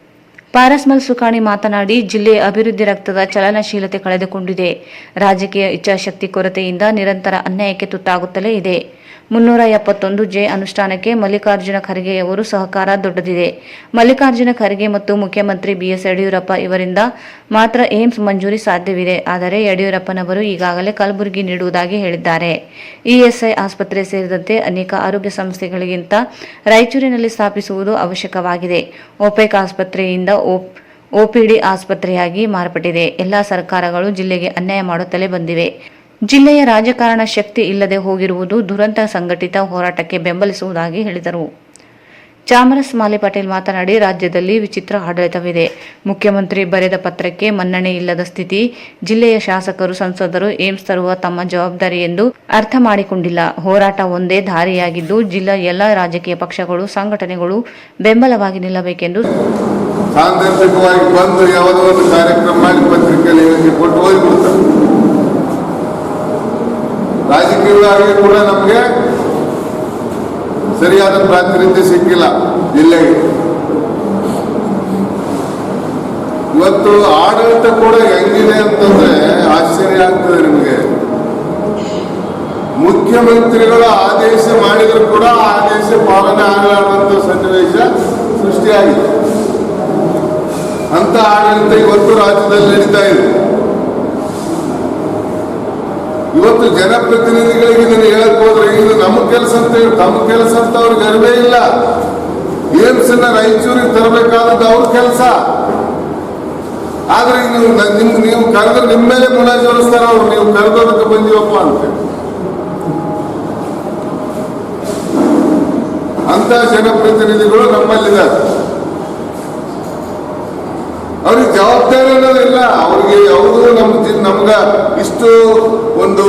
B: ಪಾರಸ್ಮಲ್ ಸುಕಾಣಿ ಮಾತನಾಡಿ, ಜಿಲ್ಲೆ ಅಭಿವೃದ್ಧಿ ರಕ್ತದ ಚಲನಶೀಲತೆ ಕಳೆದುಕೊಂಡಿದೆ. ರಾಜಕೀಯ ಇಚ್ಛಾಶಕ್ತಿ ಕೊರತೆಯಿಂದ ನಿರಂತರ ಅನ್ಯಾಯಕ್ಕೆ ತುತ್ತಾಗುತ್ತಲೇ ಇದೆ. 371 ಅನುಷ್ಠಾನಕ್ಕೆ ಮಲ್ಲಿಕಾರ್ಜುನ ಖರ್ಗೆಯವರು ಸಹಕಾರ ದೊಡ್ಡದಿದೆ. ಮಲ್ಲಿಕಾರ್ಜುನ ಖರ್ಗೆ ಮತ್ತು ಮುಖ್ಯಮಂತ್ರಿ BS ಯಡಿಯೂರಪ್ಪ ಇವರಿಂದ ಮಾತ್ರ ಏಮ್ಸ್ ಮಂಜೂರಿ ಸಾಧ್ಯವಿದೆ. ಆದರೆ ಯಡಿಯೂರಪ್ಪನವರು ಈಗಾಗಲೇ ಕಲಬುರಗಿ ನೀಡುವುದಾಗಿ ಹೇಳಿದ್ದಾರೆ. ESI ಆಸ್ಪತ್ರೆ ಸೇರಿದಂತೆ ಅನೇಕ ಆರೋಗ್ಯ ಸಂಸ್ಥೆಗಳಿಗಿಂತ ರಾಯಚೂರಿನಲ್ಲಿ ಸ್ಥಾಪಿಸುವುದು ಅವಶ್ಯಕವಾಗಿದೆ. OPEC ಆಸ್ಪತ್ರೆಯಿಂದ ಒಪಿಡಿ ಆಸ್ಪತ್ರೆಯಾಗಿ ಮಾರ್ಪಟ್ಟಿದೆ. ಎಲ್ಲ ಸರ್ಕಾರಗಳು ಜಿಲ್ಲೆಗೆ ಅನ್ಯಾಯ ಮಾಡುತ್ತಲೇ ಬಂದಿವೆ. ಜಿಲ್ಲೆಯ ರಾಜಕಾರಣ ಶಕ್ತಿ ಇಲ್ಲದೆ ಹೋಗಿರುವುದು ದುರಂತ. ಸಂಘಟಿತ ಹೋರಾಟಕ್ಕೆ ಬೆಂಬಲಿಸುವುದಾಗಿ ಹೇಳಿದರು. ಚಾಮರಸ್ ಮಾಲಿ ಪಾಟೀಲ್ ಮಾತನಾಡಿ, ರಾಜ್ಯದಲ್ಲಿ ವಿಚಿತ್ರ ಆಡಳಿತವಿದೆ. ಮುಖ್ಯಮಂತ್ರಿ ಬರೆದ ಪತ್ರಕ್ಕೆ ಮನ್ನಣೆ ಇಲ್ಲದ ಸ್ಥಿತಿ. ಜಿಲ್ಲೆಯ ಶಾಸಕರು, ಸಂಸದರು ಏಮ್ಸ್ ತರುವ ತಮ್ಮ ಜವಾಬ್ದಾರಿ ಎಂದು ಅರ್ಥ ಮಾಡಿಕೊಂಡಿಲ್ಲ. ಹೋರಾಟ ಒಂದೇ ದಾರಿಯಾಗಿದ್ದು ಜಿಲ್ಲಾ ಎಲ್ಲ ರಾಜಕೀಯ ಪಕ್ಷಗಳು, ಸಂಘಟನೆಗಳು ಬೆಂಬಲವಾಗಿ ನಿಲ್ಲಬೇಕೆಂದು
H: ಸಾಂದರ್ಭಿಕವಾಗಿ ಬಂದು ಯಾವುದೋ ಒಂದು ಕಾರ್ಯಕ್ರಮ ಮಾಡಿ ಪತ್ರಿಕೆಯಲ್ಲಿ ಹೇಳಿಕೆ ಕೊಟ್ಟು ಹೋಗ್ಬಿಡ್ತಾರೆ. ರಾಜಕೀಯವಾಗಿ ಕೂಡ ನಮಗೆ ಸರಿಯಾದ ಪ್ರಾತಿನಿಧ್ಯ ಸಿಕ್ಕಿಲ್ಲ ಜಿಲ್ಲೆಗೆ. ಇವತ್ತು ಆಡಳಿತ ಕೂಡ ಹೆಂಗಿದೆ ಅಂತಂದ್ರೆ ಆಶ್ಚರ್ಯ ಆಗ್ತದೆ ನಿಮಗೆ. ಮುಖ್ಯಮಂತ್ರಿಗಳು ಆದೇಶ ಮಾಡಿದ್ರು ಕೂಡ ಆದೇಶ ಪಾಲನೆ ಆಗಲಾರಂತ ಸನ್ನಿವೇಶ ಸೃಷ್ಟಿಯಾಗಿದೆ. ಅಂತ ಆಡಳಿತ ಇವತ್ತು ರಾಜ್ಯದಲ್ಲಿ ನಡೀತಾ ಇದೆ. ಇವತ್ತು ಜನಪ್ರತಿನಿಧಿಗಳಿಗೆ ಇದನ್ನು ಹೇಳಕ್ ಹೋದ್ರೆ ಇದು ನಮ್ಮ ಕೆಲಸ ಅಂತ ಹೇಳಿ ತಮ್ಮ ಕೆಲಸ ಅಂತ ಅವ್ರಿಗೆ ಅರಿವೇ ಇಲ್ಲ. ಏಮ್ಸ್ ಅನ್ನ ರಾಯಚೂರಿಗೆ ತರಬೇಕಾದದ್ದು ಅವ್ರ ಕೆಲಸ. ಆದ್ರೆ ನೀವು ಕರೆದ್ರೆ ನಿಮ್ಮ ಮೇಲೆ ಮುಲಾಜಿಸ್ತಾರ ಅವ್ರು, ನೀವು ಕರೆದೋದಕ್ಕೆ ಬಂದಿವಪ್ಪ ಅಂತ. ಅಂತ ಜನಪ್ರತಿನಿಧಿಗಳು ನಮ್ಮಲ್ಲಿದ್ದಾರೆ. ಅವ್ರಿಗೆ ಜವಾಬ್ದಾರಿ ಅನ್ನೋದಿಲ್ಲ. ಅವ್ರಿಗೆ ಯಾವುದು ನಮ್ಗ ಇಷ್ಟು ಒಂದು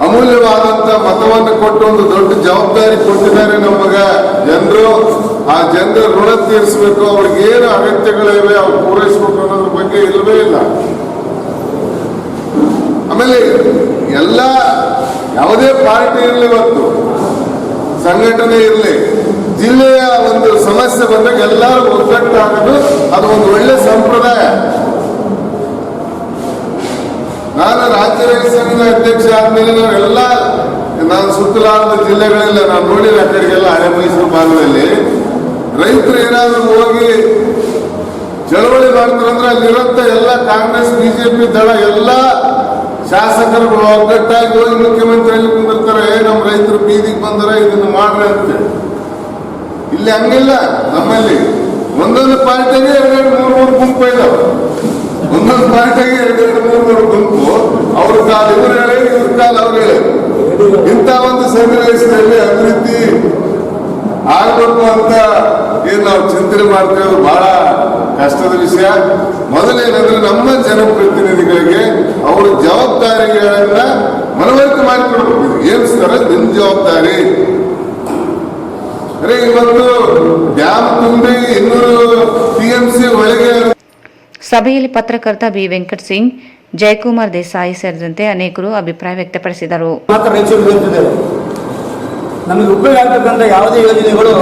H: ಅಮೂಲ್ಯವಾದಂತ ಮತವನ್ನು ಕೊಟ್ಟು ಒಂದು ದೊಡ್ಡ ಜವಾಬ್ದಾರಿ ಕೊಟ್ಟಿದ್ದಾರೆ ನಮಗ ಜನರು. ಆ ಜನರ ಋಣ ತೀರಿಸಬೇಕು, ಅವ್ರಿಗೆ ಏನು ಅಗತ್ಯಗಳಿವೆ ಅವ್ರು ಪೂರೈಸಬೇಕು ಅನ್ನೋದ್ರ ಬಗ್ಗೆ ಇಲ್ಲವೇ ಇಲ್ಲ. ಆಮೇಲೆ ಎಲ್ಲ ಯಾವುದೇ ಪಾರ್ಟಿ ಇರಲಿ, ಇವತ್ತು ಸಂಘಟನೆ ಇರಲಿ, ಜಿಲ್ಲೆಯ ಒಂದು ಸಮಸ್ಯೆ ಬಂದಾಗ ಎಲ್ಲರೂ ಒಗ್ಗಟ್ಟಾಗೋದು ಅದು ಒಂದು ಒಳ್ಳೆ ಸಂಪ್ರದಾಯ. ನಾನು ರಾಜ್ಯ ರೈತ ಸಂಘದ ಅಧ್ಯಕ್ಷ ಆದ್ಮೇಲೆ ನಾನು ಸುತ್ತಲಾರದ ಜಿಲ್ಲೆಗಳೆಲ್ಲ ನಾನು ನೋಡಿದ ಆ ಕಡೆಗೆಲ್ಲ ಹಳೆ ಮೈಸೂರು ಭಾಗದಲ್ಲಿ ರೈತರು ಏನಾದ್ರು ಹೋಗಿ ಚಳವಳಿ ಮಾಡ್ತಾರಂದ್ರೆ ಅಲ್ಲಿರಂತ ಎಲ್ಲ ಕಾಂಗ್ರೆಸ್, ಬಿಜೆಪಿ ದಳ ಎಲ್ಲ ಶಾಸಕರು ಒಗ್ಗಟ್ಟಾಗಿ ಹೋಗಿ ಮುಖ್ಯಮಂತ್ರಿಯಲ್ಲಿ ಕುಂದಿರ್ತಾರೆ. ನಮ್ಮ ರೈತರು ಬೀದಿಗೆ ಬಂದರೆ ಇದನ್ನು ಮಾಡ್ರಿ ಅಂತೇಳಿ. ಇಲ್ಲಿ ಹಂಗಿಲ್ಲ. ನಮ್ಮಲ್ಲಿ ಒಂದೊಂದು ಪಾರ್ಟಿಗೆ 2-3 ಗುಂಪು ಇದಾವೆ. ಒಂದೊಂದು ಪಾರ್ಟಿಗೆ 2-3 ಗುಂಪು. ಅವ್ರ ಕಾಲ ಇವ್ರು ಹೇಳಿ, ಇವ್ರ ಕಾಲ ಅವ್ರು ಹೇಳಿ. ಇಂಥ ಒಂದು ಸನ್ನಿವೇಶದಲ್ಲಿ ಅಭಿವೃದ್ಧಿ ಆಗ್ಬೇಕು ಅಂತ ಏನ್ ನಾವು ಚಿಂತನೆ ಮಾಡ್ತೇವೆ, ಬಹಳ ಕಷ್ಟದ ವಿಷಯ. ಮೊದಲೇನಂದ್ರೆ ನಮ್ಮ ಜನಪ್ರತಿನಿಧಿಗಳಿಗೆ ಅವರ ಜವಾಬ್ದಾರಿಗಳನ್ನ ಮನವರಿಕೆ ಮಾಡಿಕೊಡ್ಬೇಕು. ಏಮ್ಸ್ ತರ ನಿಮ್ ಜವಾಬ್ದಾರಿ. ಇವತ್ತು ಡ್ಯಾಮ್ ತುಂಬಿ 200 TMC ಒಳಗೆ.
B: ಸಭೆಯಲ್ಲಿ ಪತ್ರಕರ್ತ ಬಿ ವೆಂಕಟ ಸಿಂಗ್, ಜಯಕುಮಾರ್ ದೇಸಾಯಿ ಸೇರಿದಂತೆ ಅನೇಕರು ಅಭಿಪ್ರಾಯ ವ್ಯಕ್ತಪಡಿಸಿದರು.
F: ನಮಗೆ ಉಪಯೋಗ ಆಗ್ತಕ್ಕಂಥ ಯಾವುದೇ ಯೋಜನೆಗಳು,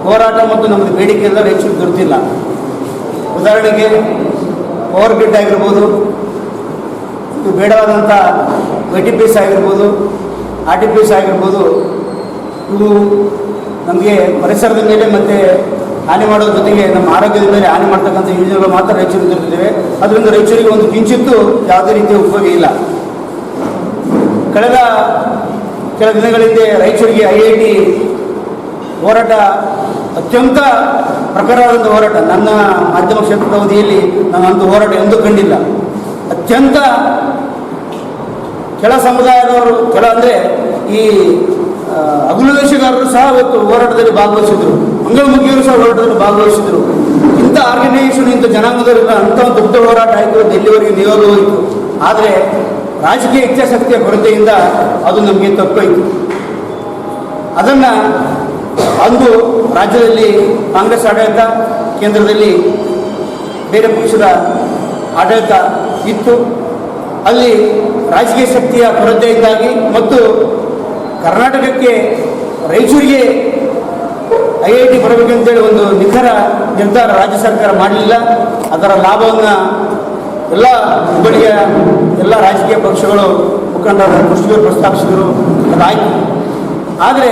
F: ಹೋರಾಟ ಮತ್ತು ನಮಗೆ ಬೇಡಿಕೆ ಎಲ್ಲ ರಾಯಚೂರಿಗೆ ದೊರೆತಿಲ್ಲ. ಉದಾಹರಣೆಗೆ ಪವರ್ ಗ್ರಿಡ್ ಆಗಿರ್ಬೋದು, ಇದು ಬೇಡವಾದಂಥ OTPs ಆಗಿರ್ಬೋದು, RTPs ಆಗಿರ್ಬೋದು, ಇವು ನಮಗೆ ಪರಿಸರದ ಮೇಲೆ ಮತ್ತು ಹಾನಿ ಮಾಡೋದ್ರ ಜೊತೆಗೆ ನಮ್ಮ ಆರೋಗ್ಯದ ಮೇಲೆ ಹಾನಿ ಮಾಡ್ತಕ್ಕಂಥ ಯೋಜನೆಗಳು ಮಾತ್ರ ರಾಯಚೂರಿಗೆ ದೊರೆತಿದ್ದೇವೆ. ಅದರಿಂದ ರಾಯಚೂರಿಗೆ ಒಂದು ಕಿಂಚಿತ್ತೂ ಯಾವುದೇ ರೀತಿಯ ಉಪಯೋಗ ಇಲ್ಲ. ಕಳೆದ ಕೆಲ ದಿನಗಳ ಹಿಂದೆ ರಾಯಚೂರಿಗೆ IIT ಹೋರಾಟ ಅತ್ಯಂತ ಪ್ರಖರವಾದಂಥ ಹೋರಾಟ. ನನ್ನ ಮಾಧ್ಯಮ ಕ್ಷೇತ್ರದ ಅವಧಿಯಲ್ಲಿ ನಾನು ಅಂಥ ಹೋರಾಟ ಎಂದೂ ಕಂಡಿಲ್ಲ. ಅತ್ಯಂತ ಕೆಲ ಸಮುದಾಯದವರು, ಕೆಲ ಅಂದರೆ ಈ ಅಗುಲವೇಷಗಾರರು ಸಹ ಇವತ್ತು ಹೋರಾಟದಲ್ಲಿ ಭಾಗವಹಿಸಿದ್ರು. ಮಂಗಳಮುಖಿಯವರು ಸಹ ಹೋರಾಟದಲ್ಲಿ ಭಾಗವಹಿಸಿದ್ರು. ಇಂಥ ಆರ್ಗನೈಸೇಷನ್, ಇಂಥ ಜನಾಂಗದವರಿಂದ ಅಂಥ ಒಂದು ದೊಡ್ಡ ಹೋರಾಟ ಆಯಿತು, ಡೆಲ್ಲಿವರೆಗೆ ನಿಯೋಗ ಹೋಯಿತು. ಆದರೆ ರಾಜಕೀಯ ಇಚ್ಛಾಶಕ್ತಿಯ ಕೊರತೆಯಿಂದ ಅದು ನಮಗೆ ತಪ್ಪಾಯಿತು. ಅದನ್ನು ಅಂದು ರಾಜ್ಯದಲ್ಲಿ ಕಾಂಗ್ರೆಸ್ ಆಡಳಿತ, ಕೇಂದ್ರದಲ್ಲಿ ಬೇರೆ ಪಕ್ಷದ ಆಡಳಿತ ಇತ್ತು. ಅಲ್ಲಿ ರಾಜಕೀಯ ಶಕ್ತಿಯ ಕೊರತೆಯಿಂದಾಗಿ ಮತ್ತು ಕರ್ನಾಟಕಕ್ಕೆ, ರಾಯಚೂರಿಗೆ IIT ಬರಬೇಕಂತೇಳಿ ಒಂದು ನಿಖರ ನಿರ್ಧಾರ ರಾಜ್ಯ ಸರ್ಕಾರ ಮಾಡಲಿಲ್ಲ. ಅದರ ಲಾಭವನ್ನು ಎಲ್ಲ ಹುಬ್ಬಳ್ಳಿಯ ಎಲ್ಲ ರಾಜಕೀಯ ಪಕ್ಷಗಳು, ಮುಖಂಡರ ದೃಷ್ಟಿಗೆ ಪ್ರಸ್ತಾಪಿಸಿದರು. ಅದಾಯಿತು. ಆದರೆ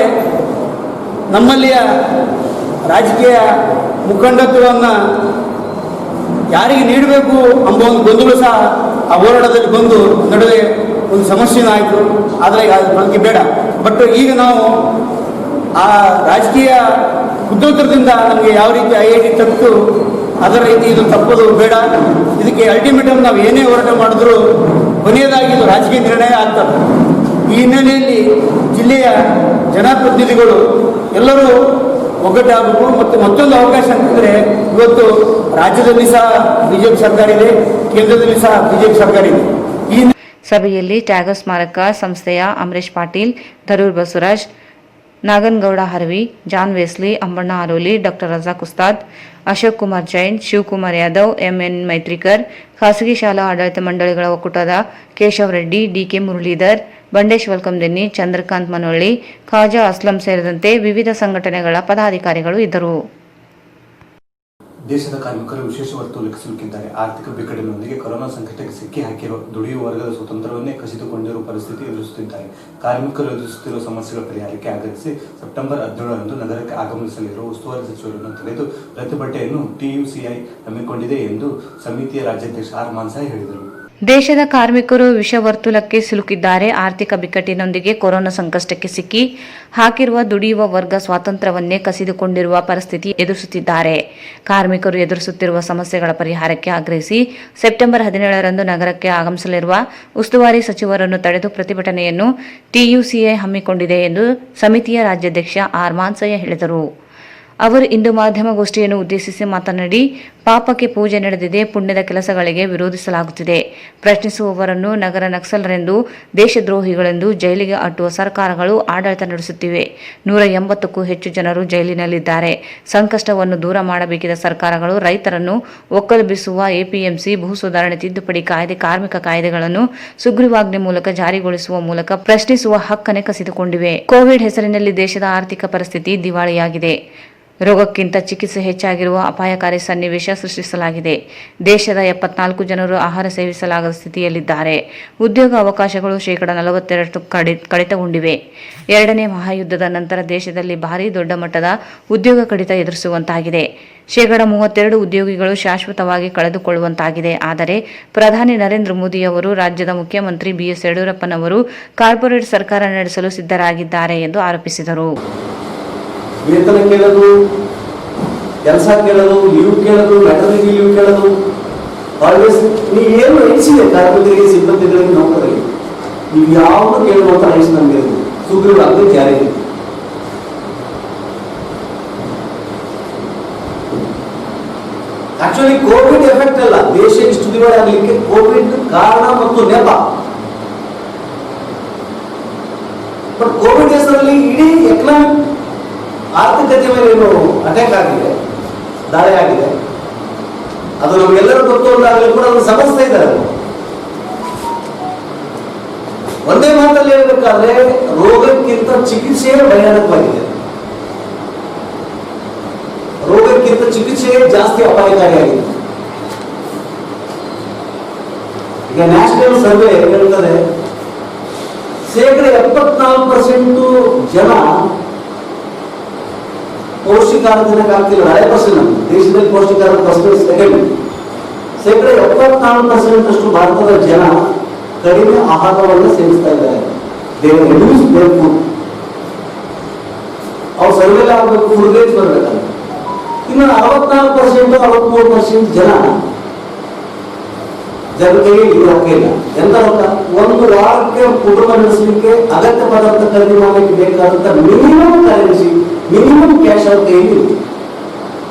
F: ನಮ್ಮಲ್ಲಿಯ ರಾಜಕೀಯ ಮುಖಂಡತ್ವವನ್ನು ಯಾರಿಗೆ ನೀಡಬೇಕು ಎಂಬ ಒಂದು ಗೊಂದಲ ಸಹ ಆ ಹೋರಾಟದಲ್ಲಿ ಬಂದು ನಡುವೆ ಒಂದು ಸಮಸ್ಯೆನೂ ಆಯಿತು. ಆದರೆ ಅದಕ್ಕೆ ಬೇಡ. ಬಟ್ ಈಗ ನಾವು ಆ ರಾಜಕೀಯ ಕುತಂತ್ರದಿಂದ ನಮಗೆ ಯಾವ ರೀತಿ IIT ತಪ್ಪು
E: ಅದರ ರೀತಿ ಇದು ತಪ್ಪುದು ಬೇಡ. ಇದಕ್ಕೆ ಅಲ್ಟಿಮೇಟಮ್ ನಾವು ಏನೇ ಹೋರಾಟ ಮಾಡಿದ್ರೂ ಕೊನೆಯದಾಗಿ ಇದು ರಾಜಕೀಯ ನಿರ್ಣಯ ಆಗ್ತದೆ. ಈ ಹಿನ್ನೆಲೆಯಲ್ಲಿ ಜಿಲ್ಲೆಯ ಜನಪ್ರತಿನಿಧಿಗಳು ಎಲ್ಲರೂ ಒಗ್ಗಟ್ಟಾಗಬೇಕು. ಮತ್ತು ಮತ್ತೊಂದು ಅವಕಾಶ ಅಂತಂದರೆ ಇವತ್ತು ರಾಜ್ಯದಲ್ಲಿ ಸಹ ಬಿಜೆಪಿ ಸರ್ಕಾರ ಇದೆ, ಕೇಂದ್ರದಲ್ಲಿ ಸಹ ಬಿಜೆಪಿ ಸರ್ಕಾರ ಇದೆ. ಈ
B: ಸಭೆಯಲ್ಲಿ ಟ್ಯಾಗರ್ ಸ್ಮಾರಕ ಸಂಸ್ಥೆಯ Amaresh Patil, Dharur Basavaraj, Naganagouda Haravi, John Wesley, Ambanna Aroli, doctor Razak Ustad, Ashok Kumar Jain, Shivakumar Yadav, M N Maitrikar, ಖಾಸಗಿ ಶಾಲಾ ಆಡಳಿತ ಮಂಡಳಿಗಳ ಒಕ್ಕೂಟದ ಕೇಶವ್ ರೆಡ್ಡಿ, ಡಿಕೆ ಮುರಳೀಧರ್, ಬಂಡೇಶ್ ವಲ್ಕಂದೆನ್ನಿ, ಚಂದ್ರಕಾಂತ್ ಮನವಳ್ಳಿ, ಖಾಜಾ ಅಸ್ಲಂ ಸೇರಿದಂತೆ ವಿವಿಧ ಸಂಘಟನೆಗಳ ಪದಾಧಿಕಾರಿಗಳು ಇದ್ದರು.
A: ದೇಶದ ಕಾರ್ಮಿಕರು ವಿಶೇಷ ವರ್ತುಲಕ್ಕೆ ಸಿಲುಕಿದ್ದಾರೆ. ಆರ್ಥಿಕ ಬಿಕ್ಕಟ್ಟಿನೊಂದಿಗೆ ಕೊರೋನಾ ಸಂಕಟಕ್ಕೆ ಸಿಕ್ಕಿ ಹಾಕಿರುವ ದುಡಿಯುವ ವರ್ಗದ ಸ್ವಾತಂತ್ರ್ಯವನ್ನೇ ಕಸಿದುಕೊಂಡಿರುವ ಪರಿಸ್ಥಿತಿ ಎದುರಿಸುತ್ತಿದ್ದಾರೆ. ಕಾರ್ಮಿಕರು ಎದುರಿಸುತ್ತಿರುವ ಸಮಸ್ಯೆಗಳ ಪರಿಹಾರಕ್ಕೆ ಆಗ್ರಹಿಸಿ ಸೆಪ್ಟೆಂಬರ್ 17ರಂದು ನಗರಕ್ಕೆ ಆಗಮಿಸಲಿರುವ ಉಸ್ತುವಾರಿ ಸಚಿವರನ್ನು ತಡೆದು ಪ್ರತಿಭಟನೆಯನ್ನು ಟಿಯುಸಿಐ ಹಮ್ಮಿಕೊಂಡಿದೆ ಎಂದು ಸಮಿತಿಯ ರಾಜ್ಯಾಧ್ಯಕ್ಷ ಆರ್ ಮಾನ್ಸಾಯಿ ಹೇಳಿದರು.
B: ದೇಶದ ಕಾರ್ಮಿಕರು ವಿಷವರ್ತುಲಕ್ಕೆ ಸಿಲುಕಿದ್ದಾರೆ. ಆರ್ಥಿಕ ಬಿಕ್ಕಟ್ಟಿನೊಂದಿಗೆ ಕೊರೋನಾ ಸಂಕಷ್ಟಕ್ಕೆ ಸಿಕ್ಕಿ ಹಾಕಿರುವ ದುಡಿಯುವ ವರ್ಗ ಸ್ವಾತಂತ್ರ್ಯವನ್ನೇ ಕಸಿದುಕೊಂಡಿರುವ ಪರಿಸ್ಥಿತಿ ಎದುರಿಸುತ್ತಿದ್ದಾರೆ. ಕಾರ್ಮಿಕರು ಎದುರಿಸುತ್ತಿರುವ ಸಮಸ್ಯೆಗಳ ಪರಿಹಾರಕ್ಕೆ ಆಗ್ರಹಿಸಿ ಸೆಪ್ಟೆಂಬರ್ 17ರಂದು ನಗರಕ್ಕೆ ಆಗಮಿಸಲಿರುವ ಉಸ್ತುವಾರಿ ಸಚಿವರನ್ನು ತಡೆದು ಪ್ರತಿಭಟನೆಯನ್ನು ಟಿಯುಸಿಐ ಹಮ್ಮಿಕೊಂಡಿದೆ ಎಂದು ಸಮಿತಿಯ ರಾಜ್ಯಾಧ್ಯಕ್ಷ ಆರ್ ಮಾನ್ಸಯ್ಯ ಹೇಳಿದರು. ಅವರು ಇಂದು ಮಾಧ್ಯಮಗೋಷ್ಠಿಯನ್ನು ಉದ್ದೇಶಿಸಿ ಮಾತನಾಡಿ, ಪಾಪಕ್ಕೆ ಪೂಜೆ ನಡೆದಿದೆ, ಪುಣ್ಯದ ಕೆಲಸಗಳಿಗೆ ವಿರೋಧಿಸಲಾಗುತ್ತಿದೆ. ಪ್ರಶ್ನಿಸುವವರನ್ನು ನಗರ ನಕ್ಸಲರೆಂದು, ದೇಶದ್ರೋಹಿಗಳೆಂದು ಜೈಲಿಗೆ ಅಟ್ಟುವ ಸರ್ಕಾರಗಳು ಆಡಳಿತ ನಡೆಸುತ್ತಿವೆ. 180ಕ್ಕೂ ಹೆಚ್ಚು ಜನರು ಜೈಲಿನಲ್ಲಿದ್ದಾರೆ. ಸಂಕಷ್ಟವನ್ನು ದೂರ ಮಾಡಬೇಕಿದ್ದ ಸರ್ಕಾರಗಳು ರೈತರನ್ನು ಒಕ್ಕಲೆಬ್ಬಿಸುವ ಎಪಿಎಂಸಿ, ಭೂ ಸುಧಾರಣೆ ತಿದ್ದುಪಡಿ ಕಾಯ್ದೆ, ಕಾರ್ಮಿಕ ಕಾಯ್ದೆಗಳನ್ನು ಸುಗ್ರೀವಾಜ್ಞೆ ಮೂಲಕ ಜಾರಿಗೊಳಿಸುವ ಮೂಲಕ ಪ್ರಶ್ನಿಸುವ ಹಕ್ಕನ್ನೇ ಕಸಿದುಕೊಂಡಿವೆ. ಕೋವಿಡ್ ಹೆಸರಿನಲ್ಲಿ ದೇಶದ ಆರ್ಥಿಕ ಪರಿಸ್ಥಿತಿ ದಿವಾಳಿಯಾಗಿದೆ. ರೋಗಕ್ಕಿಂತ ಚಿಕಿತ್ಸೆ ಹೆಚ್ಚಾಗಿರುವ ಅಪಾಯಕಾರಿ ಸನ್ನಿವೇಶ ಸೃಷ್ಟಿಸಲಾಗಿದೆ. ದೇಶದ 74 ಜನರು ಆಹಾರ ಸೇವಿಸಲಾಗದ ಸ್ಥಿತಿಯಲ್ಲಿದ್ದಾರೆ. ಉದ್ಯೋಗ ಅವಕಾಶಗಳು 42% ಕಡಿತಗೊಂಡಿವೆ. ಎರಡನೇ ಮಹಾಯುದ್ಧದ ನಂತರ ದೇಶದಲ್ಲಿ ಭಾರೀ ದೊಡ್ಡ ಮಟ್ಟದ ಉದ್ಯೋಗ ಕಡಿತ ಎದುರಿಸುವಂತಾಗಿದೆ. 32% ಉದ್ಯೋಗಿಗಳು ಶಾಶ್ವತವಾಗಿ ಕಳೆದುಕೊಳ್ಳುವಂತಾಗಿದೆ. ಆದರೆ ಪ್ರಧಾನಿ ನರೇಂದ್ರ ಮೋದಿಯವರು, ರಾಜ್ಯದ ಮುಖ್ಯಮಂತ್ರಿ ಬಿಎಸ್ ಯಡಿಯೂರಪ್ಪನವರು ಕಾರ್ಪೊರೇಟ್ ಸರ್ಕಾರ ನಡೆಸಲು ಸಿದ್ಧರಾಗಿದ್ದಾರೆ ಎಂದು ಆರೋಪಿಸಿದರು.
E: ವೇತನ ಕೇಳೋದು, ಕೆಲಸ ಕೇಳೋದು, ಲೀವ್ ಕೇಳೋದು, ಮ್ಯಾಟರ್ನಿಟಿ ಲೀವ್ ಕೇಳೋದು, ಆಲ್ವೇಸ್ ನೀವೇನು ಎಣಿಸಿದೆ ಕಾರ್ಮಿಕರಿಗೆ, ಸಿಬ್ಬಂದಿಗಳಿಗೆ, ನೌಕರರಿಗೆ ನೀವು ಯಾವುದು ಕೇಳುವಂತ ರೈಸ್ ನಮಗೆ ಸುಗ್ರೀವಾಜ್ಞೆ ಜಾರಿ ಇದೆ. ಆಕ್ಚುಲಿ ಕೋವಿಡ್ ಎಫೆಕ್ಟ್ ಅಲ್ಲ, ದೇಶ ಇಷ್ಟು ದಿವಾಳಿ ಆಗಲಿಕ್ಕೆ ಕೋವಿಡ್ ಕಾರಣ ಮತ್ತು ನೆಪ. ಬಟ್ ಕೋವಿಡ್ ಹೆಸರಲ್ಲಿ ಇಡೀ ಎಕನಾಮಿಕ್ ಆರ್ಥಿಕತೆ ಮೇಲೆ ಏನು ಅಟ್ಯಾಕ್ ಆಗಿದೆ, ದಾಳಿ ಆಗಿದೆ, ಅದು ನಮಗೆಲ್ಲರೂ ಗೊತ್ತುಂಟಾಗಲಿ ಕೂಡ ಅದು ಸಮಸ್ಯೆ ಇದೆ. ಒಂದೇ ಮಾತಲ್ಲಿ ಹೇಳ್ಬೇಕಾದ್ರೆ ರೋಗಕ್ಕಿಂತ ಚಿಕಿತ್ಸೆಯೇ ಭಯಾನಕವಾಗಿದೆ. ರೋಗಕ್ಕಿಂತ ಚಿಕಿತ್ಸೆಯೇ ಜಾಸ್ತಿ ಅಪಾಯಕಾರಿಯಾಗಿದೆ. ಈಗ ನ್ಯಾಷನಲ್ ಸರ್ವೆ ಹೇಳ್ತದೆ 74% ಜನ ಪೌಷ್ಟಿಕಾಹಾರ ತಿನ್ನಕ್ಕೆ ಆಗ್ತಿಲ್ಲ. 100% ದೇಶದಲ್ಲಿ ಪೌಷ್ಟಿಕಾಹಾರ ಪರ್ಸೆಂಟೇಜ್ ಸೆಕೆಂಡ್. 74% ಅಷ್ಟು ಭಾರತದ ಜನ ಕಡಿಮೆ ಆಹಾರವನ್ನು ಸೇವಿಸ್ತಾ ಇದ್ದಾರೆ. ಅವ್ರು ಸರ್ವೆಲ್ಲ ಆಗಬೇಕು, ಫುಡ್ ಬರ್ಬೇಕಲ್ಲ. ಇನ್ನು 64% 63% ಜನ ಕೈಗೆ ಇದು ಹಾಕಿಲ್ಲ. ಎಂತ ರೊಕ್ಕ? ಒಂದು ವಾರಕ್ಕೆ ಕುಟುಂಬ ನಡೆಸಲಿಕ್ಕೆ ಅಗತ್ಯ ಪದಾರ್ಥ ಖರೀದಿ ಮಾಡಲಿಕ್ಕೆ ಬೇಕಾದಂತ ಮಿನಿಮಮ್ ಕರೆನ್ಸಿ, ಮಿನಿಮಮ್ ಕ್ಯಾಶ್ ಅವ್ರ ಕೈಯಲ್ಲಿ ಇರುತ್ತೆ.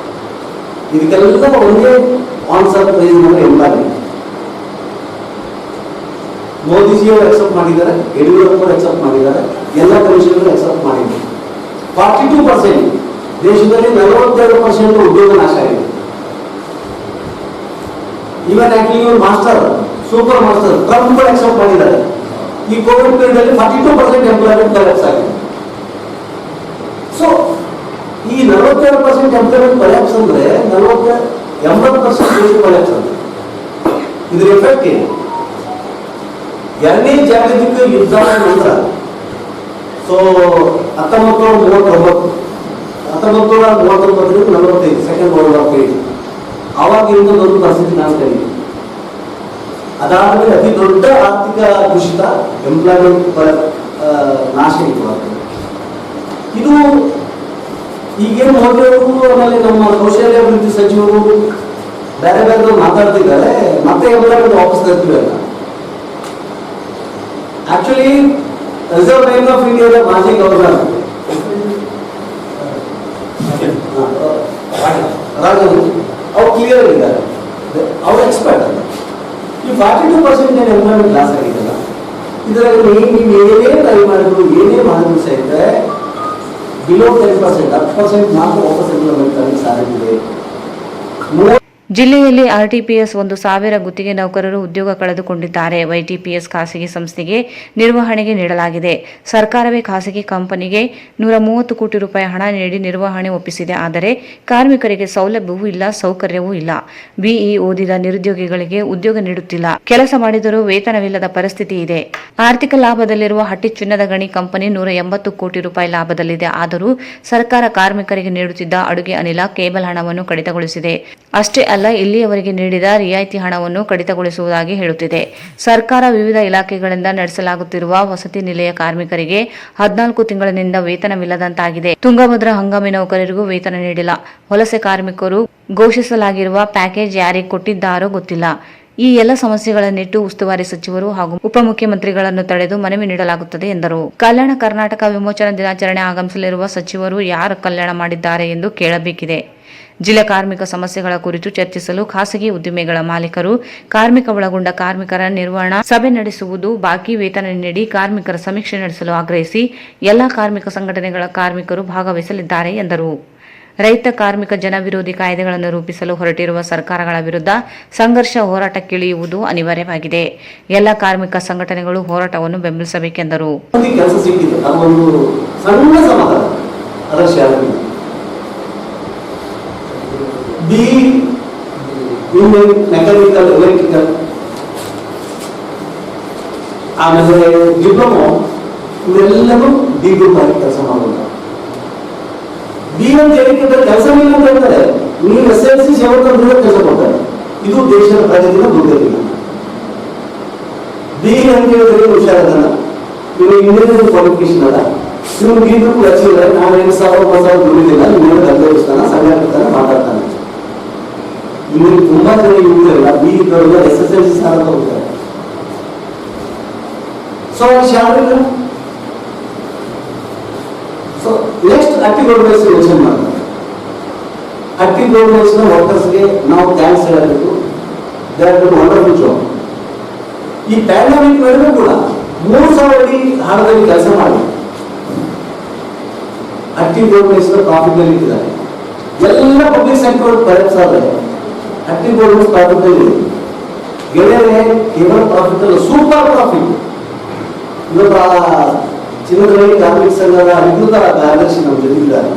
E: ಇದಕ್ಕೆಲ್ಲ ಒಂದೇ ಆನ್ಸರ್ ಪ್ರೈಸ್ ಅಂದ್ರೆ ಎಂಬಾಗಿ ಮೋದಿಜಿಯವರು ಅಕ್ಸೆಪ್ಟ್ ಮಾಡಿದ್ದಾರೆ, ಯಡಿಯೂರಪ್ಪರು ಅಕ್ಸೆಪ್ಟ್ ಮಾಡಿದ್ದಾರೆ, ಎಲ್ಲ ಕಮಿಷನರು ಅಕ್ಸೆಪ್ಟ್ ಮಾಡಿದ್ದಾರೆ. 42% ದೇಶದಲ್ಲಿ 42% ಉದ್ಯೋಗ ನಾಶ ಆಗಿದೆ. ಇವನ್ ಆಕ್ಚುಲಿ ಇವರು master, super master Trump accept ಮಾಡಿದ್ದಾರೆ. ಈ ಕೋವಿಡ್ ಪೀರಿಯಡ್ ಅಲ್ಲಿ 42% ಎಂಪ್ಲಾಯ್ಮೆಂಟ್ ಕೊಲ್ಯಾಪ್ಸ್ ಆಗಿದೆ. ಸೊ ಈ 42% ಎಂಪ್ಲಾಯ್ಮೆಂಟ್ ಕೊಲ್ಯಾಪ್ಸ್ ಅಂದ್ರೆ 80% ಕೊಲ್ಯಾಪ್ಸ್ ಅಂದ್ರೆ ಇದ್ರ ಎಫೆಕ್ಟ್ ಏನು? ಎರಡನೇ ಜಾಗತಿಕ ಯುದ್ಧ ನಂತರ so 1939 second world war period, ಆವಾಗ ಒಂದು ಪರಿಸ್ಥಿತಿ ಕಾಣಿಸ್ತಾ ಇದೆ. ಅದಾದ್ಮೇಲೆ ಅತಿ ದೊಡ್ಡ ಆರ್ಥಿಕ ಕುಸಿತ, ಎಂಪ್ಲಾಯ್ಮೆಂಟ್ ನಾಶ ಇತ್ತು. ಇದು ಈಗೇನು ಮೋದಿ ಅವರು, ಆಮೇಲೆ ನಮ್ಮ ಕೌಶಲ್ಯ ಅಭಿವೃದ್ಧಿ ಸಚಿವರು ಬೇರೆ ಬೇರೆ ಮಾತಾಡ್ತಿದ್ದಾರೆ, ಮತ್ತೆ ಎಲ್ಲರೂ ವಾಪಸ್ ತರ್ತೀವಿ ಅಂತ. ಆಕ್ಚುಲಿ ರಿಸರ್ವ್ ಬ್ಯಾಂಕ್ ಆಫ್ ಇಂಡಿಯಾದ ಮಾಜಿ ಗವರ್ನರ್ ರಾಜನ್ ಅವ್ರು ಕ್ಲಿಯರ್ ಇದ್ದಾರೆ, ಅವ್ರ ಎಕ್ಸ್ಪರ್ಟ್. ಈ 42% ಎಂಪ್ಲಾಯ್ಮೆಂಟ್ ಲಾಸ್ ಆಗಿದೆಯಲ್ಲ, ಇದರಲ್ಲಿ ನೀವು ಏನೇ ಟ್ರೈ ಮಾಡಿದ್ರು ಏನೇ ಮಾಡಿದ್ರು ಸಹಿತ ಬಿಲೋ 10%, 10% ಮಾತ್ರ ವಾಪಸ್ ಎಂಪ್ಲಾಯ್ಮೆಂಟ್ ಆಗಲಿ ಸಾಧ್ಯತೆ.
B: ಜಿಲ್ಲೆಯಲ್ಲಿ ಆರ್ಟಿಪಿಎಸ್ 1,000 ಗುತ್ತಿಗೆ ನೌಕರರು ಉದ್ಯೋಗ ಕಳೆದುಕೊಂಡಿದ್ದಾರೆ. ವೈಟಿಪಿಎಸ್ ಖಾಸಗಿ ಸಂಸ್ಥೆಗೆ ನಿರ್ವಹಣೆಗೆ ನೀಡಲಾಗಿದೆ. ಸರ್ಕಾರವೇ ಖಾಸಗಿ ಕಂಪನಿಗೆ 130 ಕೋಟಿ ರೂಪಾಯಿ ಹಣ ನೀಡಿ ನಿರ್ವಹಣೆ ಒಪ್ಪಿಸಿದೆ. ಆದರೆ ಕಾರ್ಮಿಕರಿಗೆ ಸೌಲಭ್ಯವೂ ಇಲ್ಲ, ಸೌಕರ್ಯವೂ ಇಲ್ಲ. ಬಿಇ ಓದಿದ ನಿರುದ್ಯೋಗಿಗಳಿಗೆ ಉದ್ಯೋಗ ನೀಡುತ್ತಿಲ್ಲ. ಕೆಲಸ ಮಾಡಿದರೂ ವೇತನವಿಲ್ಲದ ಪರಿಸ್ಥಿತಿ ಇದೆ. ಆರ್ಥಿಕ ಲಾಭದಲ್ಲಿರುವ ಹಟ್ಟಿ ಚಿನ್ನದ ಗಣಿ ಕಂಪನಿ 180 ಕೋಟಿ ರೂಪಾಯಿ ಲಾಭದಲ್ಲಿದೆ. ಆದರೂ ಸರ್ಕಾರ ಕಾರ್ಮಿಕರಿಗೆ ನೀಡುತ್ತಿದ್ದ ಅಡುಗೆ ಅನಿಲ, ಕೇಬಲ್ ಹಣವನ್ನು ಕಡಿತಗೊಳಿಸಿದೆ. ಅಷ್ಟೇ ಅಲ್ಲ, ಇಲ್ಲಿಯವರೆಗೆ ನೀಡಿದ ರಿಯಾಯಿತಿ ಹಣವನ್ನು ಕಡಿತಗೊಳಿಸುವುದಾಗಿ ಹೇಳುತ್ತಿದೆ. ಸರ್ಕಾರ ವಿವಿಧ ಇಲಾಖೆಗಳಿಂದ ನಡೆಸಲಾಗುತ್ತಿರುವ ವಸತಿ ನಿಲಯ ಕಾರ್ಮಿಕರಿಗೆ 14 ತಿಂಗಳಿನಿಂದ ವೇತನವಿಲ್ಲದಂತಾಗಿದೆ. ತುಂಗಭದ್ರಾ ಹಂಗಾಮಿ ನೌಕರರಿಗೂ ವೇತನ ನೀಡಿಲ್ಲ. ವಲಸೆ ಕಾರ್ಮಿಕರು ಘೋಷಿಸಲಾಗಿರುವ ಪ್ಯಾಕೇಜ್ ಯಾರಿಗೆ ಕೊಟ್ಟಿದ್ದಾರೋ ಗೊತ್ತಿಲ್ಲ. ಈ ಎಲ್ಲ ಸಮಸ್ಯೆಗಳನ್ನಿಟ್ಟು ಉಸ್ತುವಾರಿ ಸಚಿವರು ಹಾಗೂ ಉಪಮುಖ್ಯಮಂತ್ರಿಗಳನ್ನು ತಡೆದು ಮನವಿ ನೀಡಲಾಗುತ್ತದೆ ಎಂದರು. ಕಲ್ಯಾಣ ಕರ್ನಾಟಕ ವಿಮೋಚನಾ ದಿನಾಚರಣೆ ಆಗಮಿಸಲಿರುವ ಸಚಿವರು ಯಾರು ಕಲ್ಯಾಣ ಮಾಡಿದ್ದಾರೆ ಎಂದು ಕೇಳಬೇಕಿದೆ. ಜಿಲ್ಲಾ ಕಾರ್ಮಿಕ ಸಮಸ್ಯೆಗಳ ಕುರಿತು ಚರ್ಚಿಸಲು ಖಾಸಗಿ ಉದ್ದಿಮೆಗಳ ಮಾಲೀಕರು, ಕಾರ್ಮಿಕ ಒಳಗೊಂಡ ಕಾರ್ಮಿಕರ ನಿರ್ವಹಣಾ ಸಭೆ ನಡೆಸುವುದು, ಬಾಕಿ ವೇತನ ನೀಡಿ ಕಾರ್ಮಿಕರ ಸಮೀಕ್ಷೆ ನಡೆಸಲು ಆಗ್ರಹಿಸಿ ಎಲ್ಲಾ ಕಾರ್ಮಿಕ ಸಂಘಟನೆಗಳ ಕಾರ್ಮಿಕರು ಭಾಗವಹಿಸಲಿದ್ದಾರೆ ಎಂದರು. ರೈತ ಕಾರ್ಮಿಕ ಜನ ವಿರೋಧಿ ಕಾಯ್ದೆಗಳನ್ನು ರೂಪಿಸಲು ಹೊರಟಿರುವ ಸರ್ಕಾರಗಳ ವಿರುದ್ಧ ಸಂಘರ್ಷ ಹೋರಾಟಕ್ಕಿಳಿಯುವುದು ಅನಿವಾರ್ಯವಾಗಿದೆ. ಎಲ್ಲ ಕಾರ್ಮಿಕ ಸಂಘಟನೆಗಳು ಹೋರಾಟವನ್ನು ಬೆಂಬಲಿಸಬೇಕೆಂದರು.
E: ಕೆಲಸ ಸಿಕ್ಕಿದೆ, ಅದೊಂದು ಸಣ್ಣ ಸಮಾಧಾನ. ಅದರ ಬಿ ಮೆಕ್ಯಾನಿಕಲ್, ಎಲೆಕ್ಟ್ರಿಕಲ್, ಆಮೇಲೆ ಡಿಪ್ಲೊಮೊ, ಇವೆಲ್ಲವೂ ಬಿ ಗ್ರೂಪ್ ಆಗಿ ಕೆಲಸ ಮಾಡೋದು. ಬಿ ಅಂತ ಎಲೆಕ್ಟ್ರಿಕಲ್ ಕೆಲಸ ಇಲ್ಲ ಅಂತ ಹೇಳ್ತಾರೆ, ನೀವು SLC ಸೇವಕರು ಕೆಲಸ ಕೊಡ್ತಾರೆ. ಇದು ದೇಶದ ಪ್ರಗತಿನ ದುರ್ಗತಿನ. ಬಿ ಅಂತ ಹೇಳಿದ್ರೆ ಹುಷಾರದಲ್ಲ, ನೀವು ಇಂಜಿನಿಯರಿಂಗ್ ಕ್ವಾಲಿಫಿಕೇಶನ್ ಅಲ್ಲ, ನೀವು ಬಿ ಗ್ರೂಪ್ ಹಚ್ಚಿದ್ರೆ ನಾವು 2,000 ದುಡಿದಿಲ್ಲ, ನೀವು ಗದ್ದೆಸ್ತಾನ ಸಂಘಟನೆ ಮಾತಾಡ್ತಾನೆ. ಇವರು ತುಂಬಾ ಜನ ಇವುಗಳಿಲ್ಲ, ಬಿ ಇದ್ದವರೆಲ್ಲ SSLC ಸಾಲ ಹೋಗ್ತಾರೆ. ಸೊ ಶಾಲೆಗಳು ಸೊ ನೆಕ್ಸ್ಟ್ ಆಕ್ಟಿವ್ ಗೌರ್ಮೆಂಟ್ಸ್ ಯೋಚನೆ ಮಾಡ್ತಾರೆ. ಆಕ್ಟಿವ್ ಗೌರ್ಮೆಂಟ್ಸ್ ವರ್ಕರ್ಸ್ಗೆ ನಾವು ಥ್ಯಾಂಕ್ಸ್ ಹೇಳಬೇಕು. They are done wonderful job. ಈ ಪ್ಯಾಂಡಮಿಕ್ ನಡುವೆ ಕೂಡ 3,000 ಅಡಿ ಹಾಡದಲ್ಲಿ ಕೆಲಸ ಮಾಡಿ ಆಕ್ಟಿವ್ ಗೌರ್ಮೆಂಟ್ಸ್ ಪ್ರಾಫಿಟ್ ಅಲ್ಲಿ ಇಟ್ಟಿದ್ದಾರೆ. ಎಲ್ಲ ಪಬ್ಲಿಕ್ ಸೆಕ್ಟರ್ ಕರೆಕ್ಟ್ ಆದರೆ ಆಕ್ಟಿವ್ ಗೌರ್ಮೆಂಟ್ಸ್ ಪ್ರಾಫಿಟ್ ಅಲ್ಲಿ ಗೆಳೆಯರೆ ಕೇವಲ ಪ್ರಾಫಿಟ್ ಅಲ್ಲ, ಸೂಪರ್ ಪ್ರಾಫಿಟ್. ಇವತ್ತು ಚಿನ್ನದಲ್ಲಿ ಕಾರ್ಮಿಕ ಸಂಘದ ಅಧಿಕೃತ ಕಾರ್ಯದರ್ಶಿ ನಮ್ಮ ಜೊತೆಗಿದ್ದಾರೆ.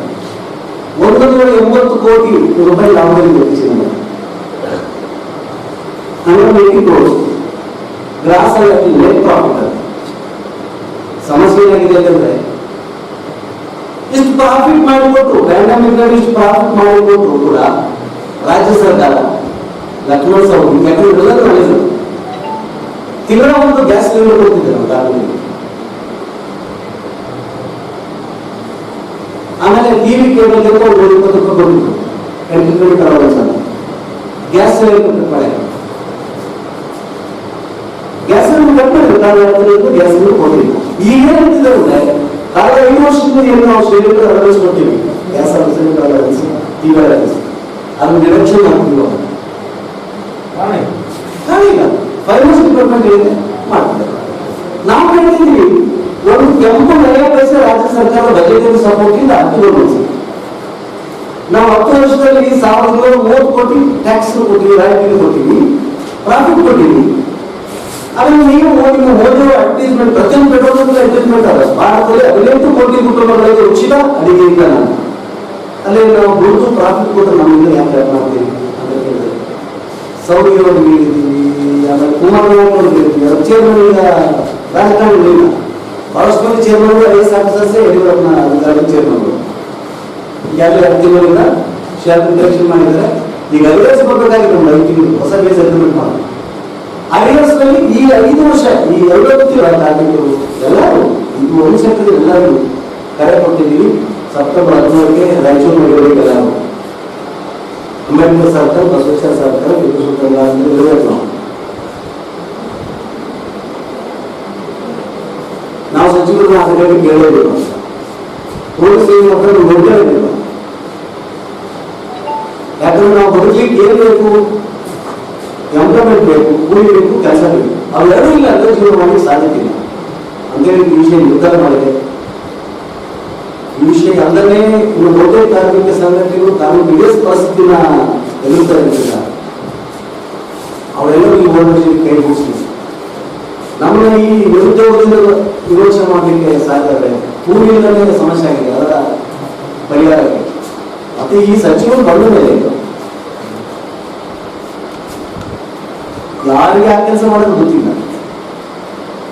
E: 180 ಕೋಟಿ ರೂಪಾಯಿ ಲಾಭದಲ್ಲಿ ಗೊತ್ತಿಸಿದ್ದಾರೆ. 180 ಕೋಟಿ ಗ್ರಾಸ್ ಆಗಿ ನೆಟ್ ಪ್ರಾಫಿಟ್. ಸಮಸ್ಯೆ ಏನಾಗಿದೆ ಅಂತಂದ್ರೆ ಇಷ್ಟು ಪ್ರಾಫಿಟ್ ಮಾಡಿಕೊಟ್ರು, ಪ್ಯಾಂಡಮಿಕ್ ನಲ್ಲಿ ಇಷ್ಟು ಪ್ರಾಫಿಟ್ ಮಾಡಿಕೊಟ್ರು ಕೂಡ ರಾಜ್ಯ ಸರ್ಕಾರ ಲಕ್ಷ್ಮಣ ಸಾವು ಯಾಕಂದ್ರೆ ತಿಂಗಳ ಒಂದು ಗ್ಯಾಸ್ ಸಿಲಿಂಡರ್ ಕೊಡ್ತಿದ್ದಾರೆ ನಮ್ಮ ತಾಲೂಕಿಗೆ. ಆಮೇಲೆ ಟಿವಿ ಕೇಬಲ್ 120 ರೂಪಾಯಿ ಕೊಟ್ಟಿದ್ರು, ಎಲೆಕ್ಟ್ರಿಸಿಟಿ ಅಲವೆನ್ಸ್ ಅಂತ. ಗ್ಯಾಸ್ ಸಿಲಿಂಡರ್ ಪಡೆ ಗ್ಯಾಸ್ ಸಿಲಿಂಡರ್ ಕಟ್ ಮಾಡಿದ್ರು, ಗ್ಯಾಸ್ ಸಿಲಿಂಡರ್ ಕೊಟ್ಟಿದ್ರು. ಈಗ ಏನಿದ್ದಾರೆ ಅಂದ್ರೆ ಕಳೆದ 5 ವರ್ಷದಿಂದ ಏನು ನಾವು ಸಿಲಿಂಡರ್ ಅಲವೆನ್ಸ್ ಕೊಡ್ತೀವಿ, gas cylinder allowance, TV allowance, ಅದನ್ನು ಡಿಡಕ್ಷನ್ ಮಾಡ್ತೀವಿ. ನಾವೀಗ ಫೈನಾನ್ಸ್ ಡಿಪಾರ್ಟ್ಮೆಂಟ್ ಏನಿದೆ ಮಾಡ್ತಿದ್ದಾರೆ. ನಾವು ಹೇಳ್ತಿದ್ದೀವಿ ಒಂದು ಕೆಂಪು ನಯ ಪೈಸೆ ರಾಜ್ಯ ಸರ್ಕಾರ ಬಜೆಟ್ ಸಪೋರ್ಟ್ ಇಂದ ಅಕ್ಟಿವ್. ನಾವು 10 ವರ್ಷದಲ್ಲಿ 1,130 ಕೋಟಿ ಟ್ಯಾಕ್ಸ್ ಕೊಟ್ಟಿವಿ, ರಾಯಿತಿ ಕೊಟ್ಟಿವಿ, ಪ್ರಾಫಿಟ್ ಕೊಟ್ಟಿವಿ. ಆದ್ರೆ ನೀವು ನಿಮ್ಮ ಓದಿರುವ ಅಡ್ವರ್ಟೈಸ್ಮೆಂಟ್ ಪ್ರತಿಯೊಂದು ಪೆಟ್ರೋಲ್ ಅಡ್ವರ್ಟೈಸ್ಮೆಂಟ್ ಅಲ್ಲ. ಭಾರತದಲ್ಲಿ 15 ಕೋಟಿ ಕುಟುಂಬಗಳಿಗೆ ಉಚಿತ ಅಡಿಗೆ ಇಲ್ಲ. ಅಲ್ಲಿ ನಾವು ದುಡ್ಡು ಪ್ರಾಫಿಟ್ ಕೊಟ್ಟರೆ ನಮ್ಮಿಂದ ಯಾಕೆ ಮಾಡ್ತೀವಿ ಅಂತ ಕೇಳಿದ್ರೆ ಸೌದಿಗೆ ಒಂದು ಹೇಳಿದ್ದೀವಿ, ಆಮೇಲೆ ಕುಮಾರನಾಯಕರು ಹೇಳಿದ್ದೀವಿ, ಚೇರ್ಮನ್ ಈಗ ರಾಜಕಾರಣಿಗಳಿಲ್ಲ. ಬಹಳಷ್ಟು ಮಂದಿ ಚೇರ್ಮನ್ ಐಎಸ್ ಆಫೀಸರ್ಸೇ ಯಡಿಯೂರಪ್ಪನ ಅಧಿಕಾರಿ ಚೇರ್ಮನ್ಗಳು. ಈಗಾಗಲೇ 10 ತಿಂಗಳಿಂದ ಶೇರ್ ರಿಡಕ್ಷನ್ ಮಾಡಿದರೆ ಈಗ ಐಎಸ್ ಬರಬೇಕಾಗಿದೆ. ಒಂದು 5 ತಿಂಗಳು ಹೊಸ ಬೇಸ್ ಅಗ್ರಿಮೆಂಟ್ ಮಾಡಿ ಐಎಸ್ ನಲ್ಲಿ ಈ 5 ವರ್ಷ ಈ 50 ಕಾರ್ಮಿಕರು ಎಲ್ಲರೂ ಇದು ಒಂದು ಸೆಕ್ಟರ್ ಎಲ್ಲರೂ ಕರೆ ಕೊಟ್ಟಿದ್ದೀವಿ. ಸೆಪ್ಟೆಂಬರ್ 17ಕ್ಕೆ ರಾಯಚೂರು ನಗರಕ್ಕೆ ಎಲ್ಲರೂ ಅಂಬೇಡ್ಕರ್ ಸರ್ಕಲ್, ಬಸವೇಶ್ವರ ಸರ್ಕಲ್, ಟಿಪ್ಪು ಸುಲ್ತಾನ್ ಅಂತ ಇರಬೇಕು. ನಾವು ಸಚಿವರನ್ನ ಆ ಕಡೆಗೆ ಕೇಳಬೇಕು. ಪೊಲೀಸ್ ಮಾತ್ರ ನೋಡಲೇಬೇಕು. ಯಾಕಂದ್ರೆ ನಾವು ಬದುಕಲಿಕ್ಕೆ ಏನ್ ಬೇಕು? ಎಂಪ್ಲಾಯ್ಮೆಂಟ್ ಬೇಕು, ಕೂಲಿ ಬೇಕು, ಕೆಲಸ ಬೇಕು. ಅವೆರಡೂ ಇಲ್ಲ ಅಂದ್ರೆ ಜೀವನ ಮಾಡಲಿಕ್ಕೆ ಸಾಧ್ಯತೆ ಇಲ್ಲ ಅಂತೇಳಿ ಈ ವಿಷಯ ನಿರ್ಧಾರ ಮಾಡಿದೆ. ಈ ವಿಷಯ ಅಲ್ಲದೆ ಇನ್ನು ದೊಡ್ಡ ಕಾರ್ಮಿಕ ಸಂಘಟನೆಗಳು ತಾವು ಇಡೀ ಪರಿಸ್ಥಿತಿನ ಎದುರಿಸ್ತಾ ಇರ್ತಿಲ್ಲ. ಅವೆಲ್ಲರೂ ಈ ಹೋರಾಟದಲ್ಲಿ ಕೈ ಗೂಡಿಸಿ ನಮ್ಮ ಈ ನಿರುದ್ಯೋಗದಿಂದ ವಿಮೋಚನೆ ಮಾಡಲಿಕ್ಕೆ ಸಾಧ್ಯ ಇದೆ. ಕೂಲಿಯಿಂದಲೇ ಸಮಸ್ಯೆ ಆಗಿದೆ, ಅದರ ಪರಿಹಾರಕ್ಕೆ. ಮತ್ತೆ ಈ ಸಚಿವರು ಬಂದ ಮೇಲೆ ಯಾರಿಗೆ ಆ ಕೆಲಸ ಮಾಡೋದು ಗೊತ್ತಿಲ್ಲ.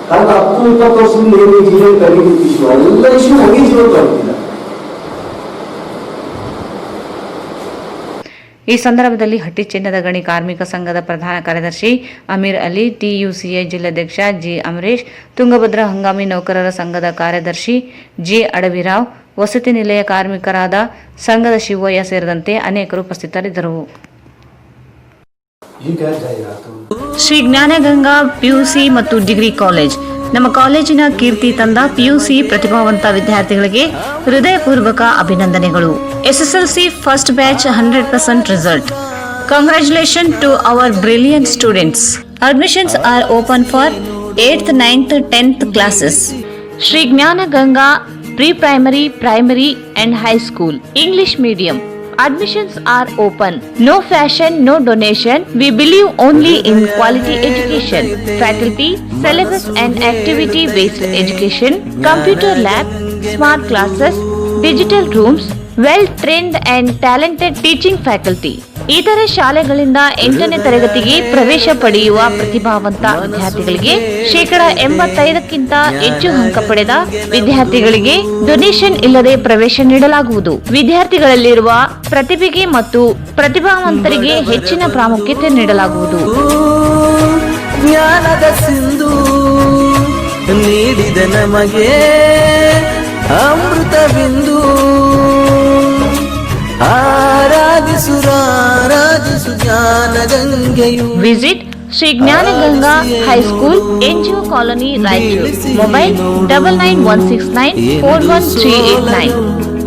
E: ಕಳೆದ 10-20 ವರ್ಷದಿಂದ ಏನು ಜೀವನ ಕಡಿಮೆ ಇಶ್ಯೂ, ಎಲ್ಲ ಇಶ್ಯೂ ಹಂಗೆ ಜೀವನ ಬರ್ತಿಲ್ಲ.
B: ಈ ಸಂದರ್ಭದಲ್ಲಿ ಹಟ್ಟಿ ಚಿನ್ನದ ಗಣಿ ಕಾರ್ಮಿಕ ಸಂಘದ ಪ್ರಧಾನ ಕಾರ್ಯದರ್ಶಿ ಅಮೀರ್ ಅಲಿ, ಟಿಯುಸಿಐ ಜಿಲ್ಲಾಧ್ಯಕ್ಷ ಜಿ ಅಮರೇಶ್, ತುಂಗಭದ್ರಾ ಹಂಗಾಮಿ ನೌಕರರ ಸಂಘದ ಕಾರ್ಯದರ್ಶಿ ಜಿ ಅಡವಿರಾವ್, ವಸತಿ ನಿಲಯ ಕಾರ್ಮಿಕರಾದ ಸಂಘದ ಶಿವಯ್ಯ ಸೇರಿದಂತೆ ಅನೇಕರು ಉಪಸ್ಥಿತರಿದ್ದರು.
A: ಈಗ ಜಾಹೀರಾತು.
B: ಶ್ರೀ ಜ್ಞಾನಗಂಗಾ ಪಿಯುಸಿ ಮತ್ತು ಡಿಗ್ರಿ ಕಾಲೇಜ್. ನಮ್ಮ ಕಾಲೇಜಿನ ಕೀರ್ತಿ ತಂದ ಪಿಯುಸಿ ಪ್ರತಿಭಾವಂತ ವಿದ್ಯಾರ್ಥಿಗಳಿಗೆ ಹೃದಯಪೂರ್ವಕ ಅಭಿನಂದನೆಗಳು. SSLC first batch 100% result. Congratulations to our brilliant students. Admissions are open for 8th, 9th, 10th classes. Shri Gnana Ganga Pre-Primary, Primary and High School. English Medium. Admissions are open. No fashion, no donation. We believe only in quality education. Faculty, syllabus and activity-based education. Computer lab, smart classes, digital rooms, well-trained and talented teaching faculty. ಇತರೆ ಶಾಲೆಗಳಿಂದ 8ನೇ ತರಗತಿಗೆ ಪ್ರವೇಶ ಪಡೆಯುವ ಪ್ರತಿಭಾವಂತ ವಿದ್ಯಾರ್ಥಿಗಳಿಗೆ 85% ಹೆಚ್ಚು ಅಂಕ ಪಡೆದ ವಿದ್ಯಾರ್ಥಿಗಳಿಗೆ ಡೊನೇಷನ್ ಇಲ್ಲದೆ ಪ್ರವೇಶ ನೀಡಲಾಗುವುದು. ವಿದ್ಯಾರ್ಥಿಗಳಲ್ಲಿರುವ ಪ್ರತಿಭೆಗೆ ಮತ್ತು ಪ್ರತಿಭಾವಂತರಿಗೆ ಹೆಚ್ಚಿನ ಪ್ರಾಮುಖ್ಯತೆ ನೀಡಲಾಗುವುದು.
I: ಜ್ಞಾನದ ಸಿಂಧು ನೀಡಿದ ನಮಗೆ ಅಮೃತ ಬಿಂದು.
B: Visit Shri Gnana Ganga High School, NGO Colony, Raichur. Mobile 9916941389.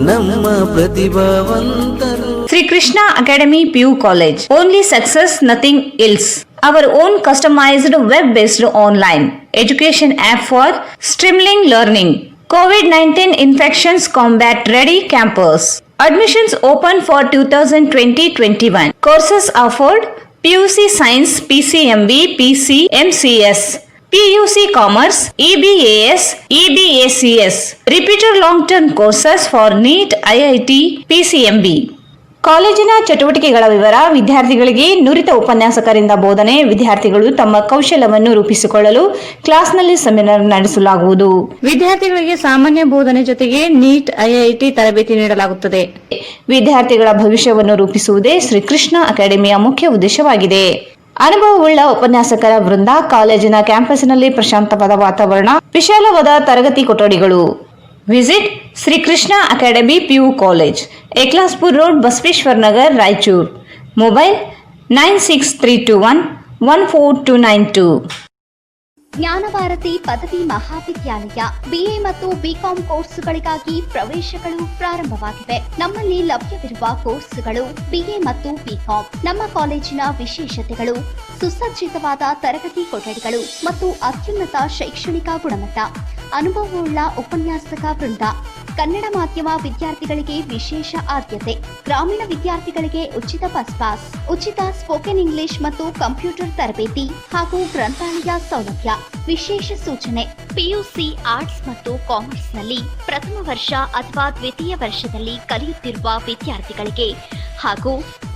I: ನಮ್ಮ ಪ್ರತಿಭಾವಂತರು.
B: Sri Krishna Academy PU College. Only success, nothing else. Our own customized web-based online education app for streamlining learning. COVID-19 infections combat ready campus. Admissions open for 2020-21. Courses offered: PUC Science, PCMB, PCMCS, PUC Commerce, EBAS, EBACS. Repeated long-term courses for NEET, IIT, PCMB. ಕಾಲೇಜಿನ ಚಟುವಟಿಕೆಗಳ ವಿವರ. ವಿದ್ಯಾರ್ಥಿಗಳಿಗೆ ನುರಿತ ಉಪನ್ಯಾಸಕರಿಂದ ಬೋಧನೆ. ವಿದ್ಯಾರ್ಥಿಗಳು ತಮ್ಮ ಕೌಶಲ್ಯವನ್ನು ರೂಪಿಸಿಕೊಳ್ಳಲು ಕ್ಲಾಸ್ನಲ್ಲಿ ಸೆಮಿನಾರ್ ನಡೆಸಲಾಗುವುದು. ವಿದ್ಯಾರ್ಥಿಗಳಿಗೆ ಸಾಮಾನ್ಯ ಬೋಧನೆ ಜೊತೆಗೆ ನೀಟ್, ಐಐಟಿ ತರಬೇತಿ ನೀಡಲಾಗುತ್ತದೆ. ವಿದ್ಯಾರ್ಥಿಗಳ ಭವಿಷ್ಯವನ್ನು ರೂಪಿಸುವುದೇ ಶ್ರೀ ಕೃಷ್ಣ ಅಕಾಡೆಮಿಯ ಮುಖ್ಯ ಉದ್ದೇಶವಾಗಿದೆ. ಅನುಭವವುಳ್ಳ ಉಪನ್ಯಾಸಕರ ವೃಂದ. ಕಾಲೇಜಿನ ಕ್ಯಾಂಪಸ್ನಲ್ಲಿ ಪ್ರಶಾಂತವಾದ ವಾತಾವರಣ, ವಿಶಾಲವಾದ ತರಗತಿ ಕೊಠಡಿಗಳು. Visit Shri Krishna academy PU college, Eklaspur road, Basaveshwara Nagar, Raichur. Mobile 9632114292.
C: Jnanabharati ಪದವಿ ಮಹಾವಿದ್ಯಾಲಯ BA ಮತ್ತು BCom ಕೋರ್ಸುಗಳಿಗಾಗಿ ಪ್ರವೇಶಗಳು ಪ್ರಾರಂಭವಾಗಿವೆ. ನಮ್ಮಲ್ಲಿ ಲಭ್ಯವಿರುವ ಕೋರ್ಸುಗಳು BA ಮತ್ತು BCom. ನಮ್ಮ ಕಾಲೇಜಿನ ವಿಶೇಷತೆಗಳು: ಸುಸಜ್ಜಿತವಾದ ತರಗತಿ ಕೊಠಡಿಗಳು ಮತ್ತು ಅತ್ಯುನ್ನತ ಶೈಕ್ಷಣಿಕ ಗುಣಮಟ್ಟ, ಅನುಭವವುಳ್ಳ ಉಪನ್ಯಾಸಕ ವೃಂದ. ಕನ್ನಡ ಮಾಧ್ಯಮ ವಿದ್ಯಾರ್ಥಿಗಳಿಗೆ ವಿಶೇಷ ಆದ್ಯತೆ. ಗ್ರಾಮೀಣ ವಿದ್ಯಾರ್ಥಿಗಳಿಗೆ ಉಚಿತ ಬಸ್ ಪಾಸ್, ಉಚಿತ ಸ್ಪೋಕನ್ ಇಂಗ್ಲಿಷ್ ಮತ್ತು ಕಂಪ್ಯೂಟರ್ ತರಬೇತಿ ಹಾಗೂ ಗ್ರಂಥಾಲಯ ಸೌಲಭ್ಯ. ವಿಶೇಷ ಸೂಚನೆ: PUC ಆರ್ಟ್ಸ್ ಮತ್ತು ಕಾಮರ್ಸ್ನಲ್ಲಿ ಪ್ರಥಮ ವರ್ಷ ಅಥವಾ ದ್ವಿತೀಯ ವರ್ಷದಲ್ಲಿ ಕಲಿಯುತ್ತಿರುವ ವಿದ್ಯಾರ್ಥಿಗಳಿಗೆ ಹಾಗೂ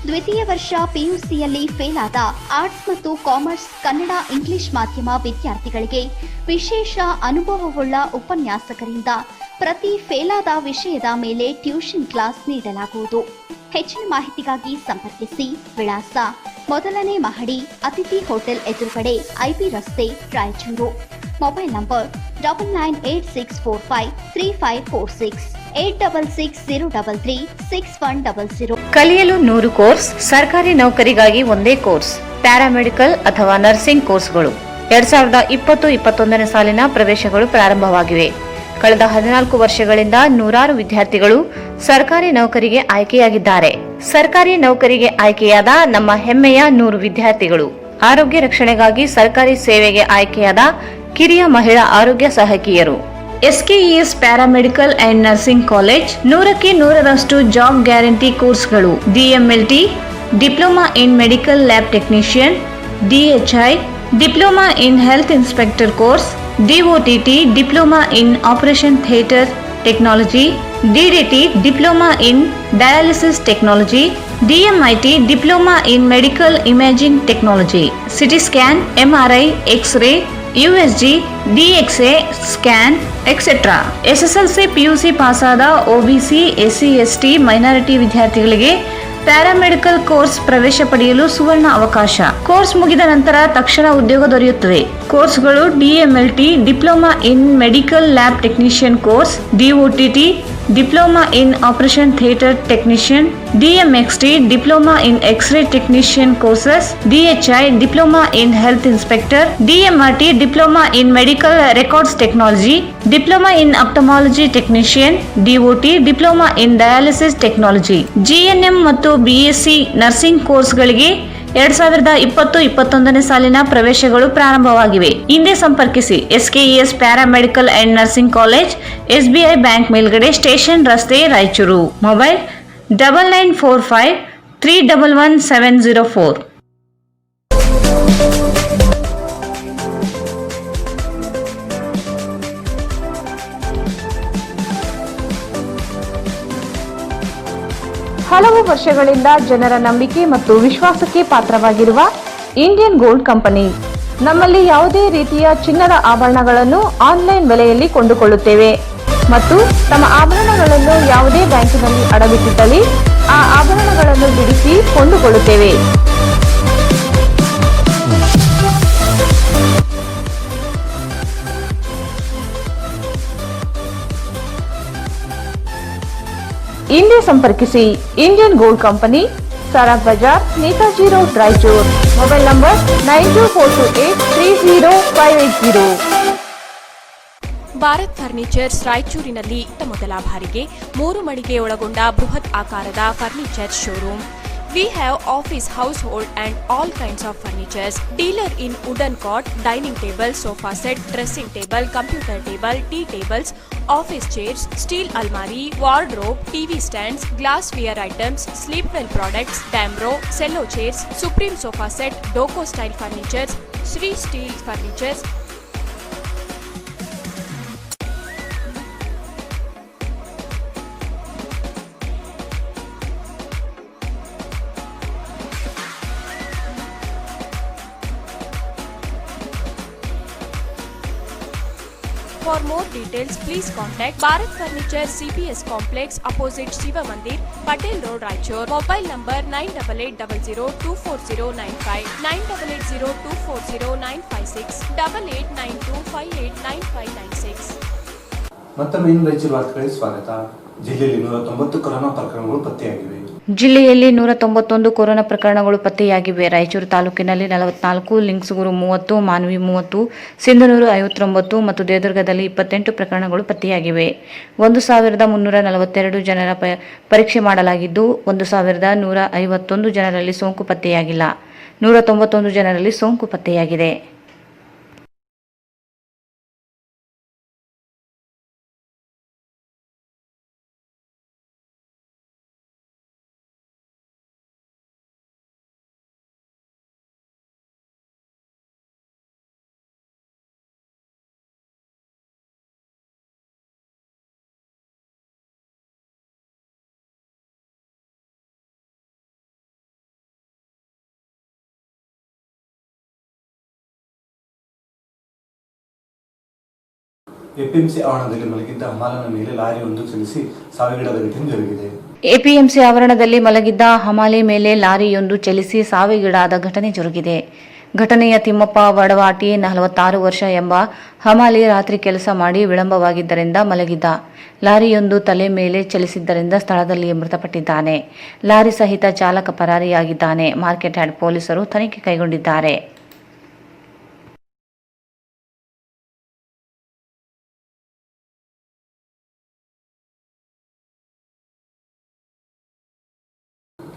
C: ದ್ವಿತೀಯ ವರ್ಷ PUCಯಲ್ಲಿ ಫೇಲ್ ಆದ ಆರ್ಟ್ಸ್ ಮತ್ತು ಕಾಮರ್ಸ್, ಕನ್ನಡ, ಇಂಗ್ಲಿಷ್ ಮಾಧ್ಯಮ ವಿದ್ಯಾರ್ಥಿಗಳಿಗೆ ವಿಶೇಷ ಅನುಭವವುಳ್ಳ ಉಪನ್ಯಾಸಕರಿಂದ ಪ್ರತಿ ಫೇಲಾದ ವಿಷಯದ ಮೇಲೆ ಟ್ಯೂಷನ್ ಕ್ಲಾಸ್ ನೀಡಲಾಗುವುದು. ಹೆಚ್ಚಿನ ಮಾಹಿತಿಗಾಗಿ ಸಂಪರ್ಕಿಸಿ. ವಿಳಾಸ: ಮೊದಲನೇ ಮಹಡಿ, ಅತಿಥಿ ಹೋಟೆಲ್ ಎದುರುಗಡೆ, IB ರಸ್ತೆ, ರಾಯಚೂರು. Mobile number 9986453546 8660336100.
B: ಕಲಿಯಲು 100 ಕೋರ್ಸ್, ಸರ್ಕಾರಿ ನೌಕರಿಗಾಗಿ ಒಂದೇ ಕೋರ್ಸ್, ಪ್ಯಾರಾಮೆಡಿಕಲ್ ಅಥವಾ ನರ್ಸಿಂಗ್ ಕೋರ್ಸ್ಗಳು. 2020-21ನೇ ಸಾಲಿನ ಪ್ರವೇಶಗಳು ಪ್ರಾರಂಭವಾಗಿವೆ. ಕಳೆದ 14 ವರ್ಷಗಳಿಂದ ನೂರಾರು ವಿದ್ಯಾರ್ಥಿಗಳು ಸರ್ಕಾರಿ ನೌಕರಿಗೆ ಆಯ್ಕೆಯಾಗಿದ್ದಾರೆ. ಸರ್ಕಾರಿ ನೌಕರಿಗೆ ಆಯ್ಕೆಯಾದ ನಮ್ಮ ಹೆಮ್ಮೆಯ 100 ವಿದ್ಯಾರ್ಥಿಗಳು. ಆರೋಗ್ಯ ರಕ್ಷಣೆಗಾಗಿ ಸರ್ಕಾರಿ ಸೇವೆಗೆ ಆಯ್ಕೆಯಾದ ಕಿರಿಯ ಮಹಿಳಾ ಆರೋಗ್ಯ ಸಹಾಯಕಿಯರು. S K E S paramedical and nursing college 100ಕ್ಕೆ 100ರಷ್ಟು ಜಾಬ್ ಗ್ಯಾರಂಟಿ ಕೋರ್ಸ್ಗಳು. DMLT diploma in medical lab technician, DHI diploma in health inspector course, DOTT diploma in operation theatre technology, DDT diploma in dialysis technology, DMIT diploma in medical imaging technology, CT scan, MRI, X-ray, USG, DXA scan etcetera. SSLC PUC ಪಾಸಾದ OBC, SC, ST minority ವಿದ್ಯಾರ್ಥಿಗಳಿಗೆ paramedical course ಪ್ರವೇಶ ಪಡೆಯಲು ಸುವರ್ಣ ಅವಕಾಶ. Course ಮುಗಿದ ನಂತರ ತಕ್ಷಣ ಉದ್ಯೋಗ ದೊರೆಯುತ್ತದೆ. ಕೋರ್ಸ್ಗಳು DMLT diploma in medical lab technician course, DOTT diploma in operation theatre technician, DMXT diploma in X-ray technician courses, DHI diploma in health inspector, DMRT diploma in medical records technology, diploma in ophthalmology technician, DOT diploma in dialysis technology. GNM ಮತ್ತು BSc nursing ಕೋರ್ಸ್ಗಳಿಗೆ 2020-21ನೇ ಸಾಲಿನ ಪ್ರವೇಶಗಳು ಪ್ರಾರಂಭವಾಗಿವೆ. ಹಿಂದೆ ಸಂಪರ್ಕಿಸಿ. SKES paramedical and nursing college, SBI bank ಮೇಲ್ಗಡೆ, station ರಸ್ತೆ, ರಾಯಚೂರು. ಮೊಬೈಲ್ 9945311704. ಹಲವು ವರ್ಷಗಳಿಂದ ಜನರ ನಂಬಿಕೆ ಮತ್ತು ವಿಶ್ವಾಸಕ್ಕೆ ಪಾತ್ರವಾಗಿರುವ ಇಂಡಿಯನ್ ಗೋಲ್ಡ್ ಕಂಪನಿ. ನಮ್ಮಲ್ಲಿ ಯಾವುದೇ ರೀತಿಯ ಚಿನ್ನದ ಆಭರಣಗಳನ್ನು ಆನ್ಲೈನ್ ಬೆಲೆಯಲ್ಲಿ ಕೊಂಡುಕೊಳ್ಳುತ್ತೇವೆ ಮತ್ತು ತಮ್ಮ ಆಭರಣಗಳನ್ನು ಯಾವುದೇ ಬ್ಯಾಂಕಿನಲ್ಲಿ ಅಡವಿಟ್ಟಿದ್ದಲ್ಲಿ ಆ ಆಭರಣಗಳನ್ನು ಬಿಡಿಸಿ ಕೊಂಡುಕೊಳ್ಳುತ್ತೇವೆ. ಹಿಂದೆ ಸಂಪರ್ಕಿಸಿ. Indian gold company, Saraf Bazaar, Netaji road, Raichur. Mobile number 9242830580.
D: Bharat furnitures ರಾಯಚೂರಿನಲ್ಲಿ ಇತ್ತ ಮೊದಲ ಬಾರಿಗೆ 3 ಮಳಿಗೆ ಒಳಗೊಂಡ ಬೃಹತ್ ಆಕಾರದ furniture showroom. We have office, household and all kinds of furnitures. Dealer in wooden cot, dining table, sofa set, dressing table, computer table, tea tables, office chairs, steel almari, wardrobe, TV stands, glassware items, sleepwell products, Damro, cello chairs, Supreme sofa set, Doco style furnitures, Sri Steel furnitures. For more details, please contact Bharat Furniture CPS Complex opposite Shiva Mandir, Patel Road, Raichur. Mobile number 9888024095, 9880240956, 8892589596.
A: ಮತ್ತೊಮ್ಮೆ ರಾಯಚೂರು ವಾರ್ತೆಗಳಿಗೆ ಸ್ವಾಗತ. ಜಿಲ್ಲೆಯಲ್ಲಿ 190 corona ಪ್ರಕರಣಗಳು ಪತ್ತೆಯಾಗಿವೆ.
B: ಜಿಲ್ಲೆಯಲ್ಲಿ 191 corona ಪ್ರಕರಣಗಳು ಪತ್ತೆಯಾಗಿವೆ. ರಾಯಚೂರು ತಾಲೂಕಿನಲ್ಲಿ 44, ಲಿಂಗಸೂರು 30, ಮಾನ್ವಿ 30, ಸಿಂಧನೂರು 59 ಮತ್ತು ದೇವದುರ್ಗದಲ್ಲಿ 28 ಪ್ರಕರಣಗಳು ಪತ್ತೆಯಾಗಿವೆ. 1342 ಜನರ ಪರೀಕ್ಷೆ ಮಾಡಲಾಗಿದ್ದು 1151 ಜನರಲ್ಲಿ ಸೋಂಕು ಪತ್ತೆಯಾಗಿಲ್ಲ. 191 ಜನರಲ್ಲಿ ಸೋಂಕು ಪತ್ತೆಯಾಗಿದೆ.
A: ಎಪಿಎಂಸಿ ಆವರಣದಲ್ಲಿ ಮಲಗಿದ್ದ ಹಮಾಲನ ಮೇಲೆ ಲಾರಿಯೊಂದು ಚಲಿಸಿ ಸಾವಿಗೀಡಾದ ಘಟನೆ ಜರುಗಿದೆ.
B: ಎಪಿಎಂಸಿ ಆವರಣದಲ್ಲಿ ಮಲಗಿದ್ದ ಹಮಾಲಿ ಮೇಲೆ ಲಾರಿಯೊಂದು ಚಲಿಸಿ ಸಾವಿಗೀಡಾದ ಘಟನೆ ಜರುಗಿದೆ. ಘಟನೆಯ ತಿಮ್ಮಪ್ಪ ವಡವಾಟಿ 46 ವರ್ಷ ಎಂಬ ಹಮಾಲಿ ರಾತ್ರಿ ಕೆಲಸ ಮಾಡಿ ವಿಳಂಬವಾಗಿದ್ದರಿಂದ ಮಲಗಿದ್ದ. ಲಾರಿಯೊಂದು ತಲೆ ಮೇಲೆ ಚಲಿಸಿದ್ದರಿಂದ ಸ್ಥಳದಲ್ಲಿಯೇ ಮೃತಪಟ್ಟಿದ್ದಾನೆ. ಲಾರಿ ಸಹಿತ ಚಾಲಕ ಪರಾರಿಯಾಗಿದ್ದಾನೆ. ಮಾರ್ಕೆಟ್ ಯಾರ್ಡ್ ಪೊಲೀಸರು ತನಿಖೆ ಕೈಗೊಂಡಿದ್ದಾರೆ.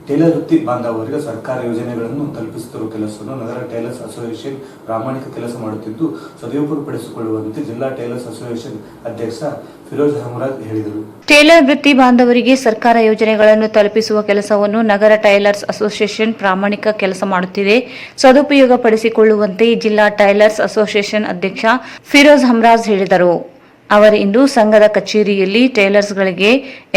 A: ಟೇಲರ್ ವೃತ್ತಿ ಬಾಂಧವರಿಗೆ ಸರ್ಕಾರ ಯೋಜನೆಗಳನ್ನು ತಲುಪಿಸುತ್ತಿರುವ ಕೆಲಸವನ್ನು ನಗರ ಟೇಲರ್ಸ್ ಅಸೋಸಿಯೇಷನ್ ಪ್ರಾಮಾಣಿಕ ಕೆಲಸ ಮಾಡುತ್ತಿದ್ದು ಸದುಪಯೋಗಪಡಿಸಿಕೊಳ್ಳುವಂತೆ ಜಿಲ್ಲಾ ಟೇಲರ್ಸ್ ಅಸೋಸಿಯೇಷನ್ ಅಧ್ಯಕ್ಷ ಫಿರೋಜ್ ಅಹಮದ್ ಹೇಳಿದರು.
B: ಟೇಲರ್ ವೃತ್ತಿ ಬಾಂಧವರಿಗೆ ಸರ್ಕಾರ ಯೋಜನೆಗಳನ್ನು ತಲುಪಿಸುವ ಕೆಲಸವನ್ನು ನಗರ ಟೈಲರ್ಸ್ ಅಸೋಸಿಯೇಷನ್ ಪ್ರಾಮಾಣಿಕ ಕೆಲಸ ಮಾಡುತ್ತಿದೆ. ಸದುಪಯೋಗಪಡಿಸಿಕೊಳ್ಳುವಂತೆ ಜಿಲ್ಲಾ ಟೈಲರ್ಸ್ ಅಸೋಸಿಯೇಷನ್ ಅಧ್ಯಕ್ಷ ಫಿರೋಜ್ ಅಹಮದ್ ಹೇಳಿದರು. ಅವರಿಂದು ಸಂಘದ ಕಚೇರಿಯಲ್ಲಿ ಟೇಲರ್ಸ್ಗಳಿಗೆ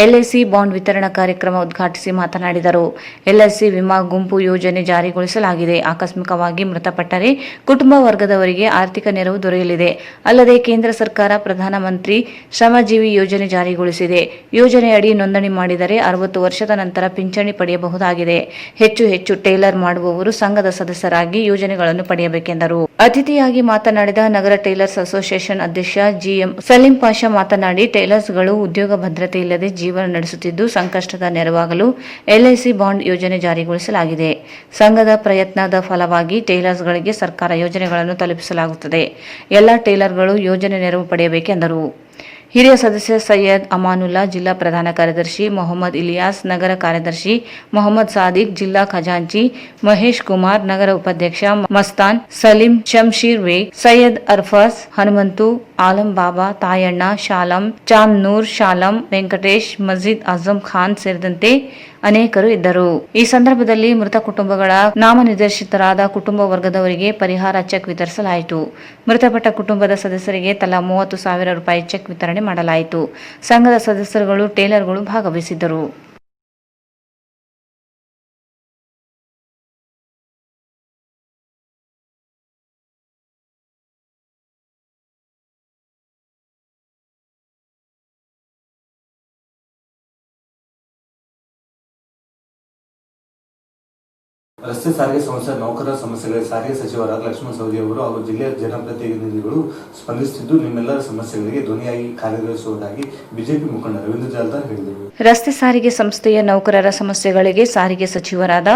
B: ಎಲ್ಐಸಿ ಬಾಂಡ್ ವಿತರಣಾ ಕಾರ್ಯಕ್ರಮ ಉದ್ಘಾಟಿಸಿ ಮಾತನಾಡಿದರು. ಎಲ್ಐಸಿ ವಿಮಾ ಗುಂಪು ಯೋಜನೆ ಜಾರಿಗೊಳಿಸಲಾಗಿದೆ. ಆಕಸ್ಮಿಕವಾಗಿ ಮೃತಪಟ್ಟರೆ ಕುಟುಂಬ ವರ್ಗದವರಿಗೆ ಆರ್ಥಿಕ ನೆರವು ದೊರೆಯಲಿದೆ. ಅಲ್ಲದೆ ಕೇಂದ್ರ ಸರ್ಕಾರ ಪ್ರಧಾನಮಂತ್ರಿ ಶ್ರಮಜೀವಿ ಯೋಜನೆ ಜಾರಿಗೊಳಿಸಿದೆ. ಯೋಜನೆಯಡಿ ನೋಂದಣಿ ಮಾಡಿದರೆ 60 ವರ್ಷದ ನಂತರ ಪಿಂಚಣಿ ಪಡೆಯಬಹುದಾಗಿದೆ. ಹೆಚ್ಚು ಟೇಲರ್ ಮಾಡುವವರು ಸಂಘದ ಸದಸ್ಯರಾಗಿ ಯೋಜನೆಗಳನ್ನು ಪಡೆಯಬೇಕೆಂದರು. ಅತಿಥಿಯಾಗಿ ಮಾತನಾಡಿದ ನಗರ ಟೇಲರ್ಸ್ ಅಸೋಸಿಯೇಷನ್ ಅಧ್ಯಕ್ಷ ಜಿಎಂ ಸಲೀಂ ಪಾಷಾ ಮಾತನಾಡಿ, ಟೇಲರ್ಸ್ಗಳು ಉದ್ಯೋಗ ಭದ್ರತೆ ಇಲ್ಲದೆ ಜೀವನ ನಡೆಸುತ್ತಿದ್ದು ಸಂಕಷ್ಟದ ನೆರವಾಗಲು ಎಲ್ಐಸಿ ಬಾಂಡ್ ಯೋಜನೆ ಜಾರಿಗೊಳಿಸಲಾಗಿದೆ. ಸಂಘದ ಪ್ರಯತ್ನದ ಫಲವಾಗಿ ಟೇಲರ್ಸ್ಗಳಿಗೆ ಸರ್ಕಾರ ಯೋಜನೆಗಳನ್ನು ತಲುಪಿಸಲಾಗುತ್ತದೆ. ಎಲ್ಲ ಟೇಲರ್ಗಳು ಯೋಜನೆ ನೆರವು ಪಡೆಯಬೇಕೆಂದರು. ಹಿರಿಯ ಸದಸ್ಯ ಸೈಯದ್ ಅಮಾನುಲ್ಲಾ, ಜಿಲ್ಲಾ ಪ್ರಧಾನ ಕಾರ್ಯದರ್ಶಿ ಮೊಹಮ್ಮದ್ ಇಲಿಯಾಸ್, ನಗರ ಕಾರ್ಯದರ್ಶಿ ಮೊಹಮ್ಮದ್ ಸಾದಿಕ್, ಜಿಲ್ಲಾ ಖಜಾಂಚಿ ಮಹೇಶ್ ಕುಮಾರ್, ನಗರ ಉಪಾಧ್ಯಕ್ಷ ಮಸ್ತಾನ್, ಸಲೀಂ, ಶಂಶೀರ್ ವೇಗ್, ಸೈಯದ್ ಅರ್ಫಾಸ್, ಹನುಮಂತು, ಆಲಂ ಬಾಬಾ, ತಾಯಣ್ಣ, ಶಾಲಂ, ಚಾಂದ್ನೂರ್, ಶಾಲಂ, ವೆಂಕಟೇಶ್, ಮಜೀದ್ ಆಜಂ ಖಾನ್ ಸೇರಿದಂತೆ ಅನೇಕರು ಇದ್ದರು. ಈ ಸಂದರ್ಭದಲ್ಲಿ ಮೃತ ಕುಟುಂಬಗಳ ನಾಮನಿರ್ದೇಶಿತರಾದ ಕುಟುಂಬ ವರ್ಗದವರಿಗೆ ಪರಿಹಾರ ಚೆಕ್ ವಿತರಿಸಲಾಯಿತು. ಮೃತಪಟ್ಟ ಕುಟುಂಬದ ಸದಸ್ಯರಿಗೆ ತಲಾ 30,000 ರೂಪಾಯಿ ಚೆಕ್ ವಿತರಣೆ ಮಾಡಲಾಯಿತು. ಸಂಘದ ಸದಸ್ಯರುಗಳು, ಟೇಲರ್ಗಳು ಭಾಗವಹಿಸಿದ್ದರು.
A: ರಸ್ತೆ ಸಾರಿಗೆ ಸಂಸ್ಥೆ ನೌಕರರ ಸಮಸ್ಯೆಗಳಿಗೆ ಸಾರಿಗೆ ಸಚಿವರಾದ ಲಕ್ಷ್ಮಣ ಸವದಿ ಅವರು ಹಾಗೂ ಜಿಲ್ಲೆಯ ಜನಪ್ರತಿನಿಧಿಗಳು ಸ್ಪಂದಿಸುತ್ತಿದ್ದು ನಿಮ್ಮೆಲ್ಲರ ಸಮಸ್ಯೆಗಳಿಗೆ ಧ್ವನಿಯಾಗಿ ಕಾರ್ಯನಿರ್ವಹಿಸುವುದಾಗಿ ಬಿಜೆಪಿ ಮುಖಂಡ ರವೀಂದ್ರ ಜಾಲ್ದಾರ್ ಹೇಳಿದರು.
B: ರಸ್ತೆ ಸಾರಿಗೆ ಸಂಸ್ಥೆಯ ನೌಕರರ ಸಮಸ್ಯೆಗಳಿಗೆ ಸಾರಿಗೆ ಸಚಿವರಾದ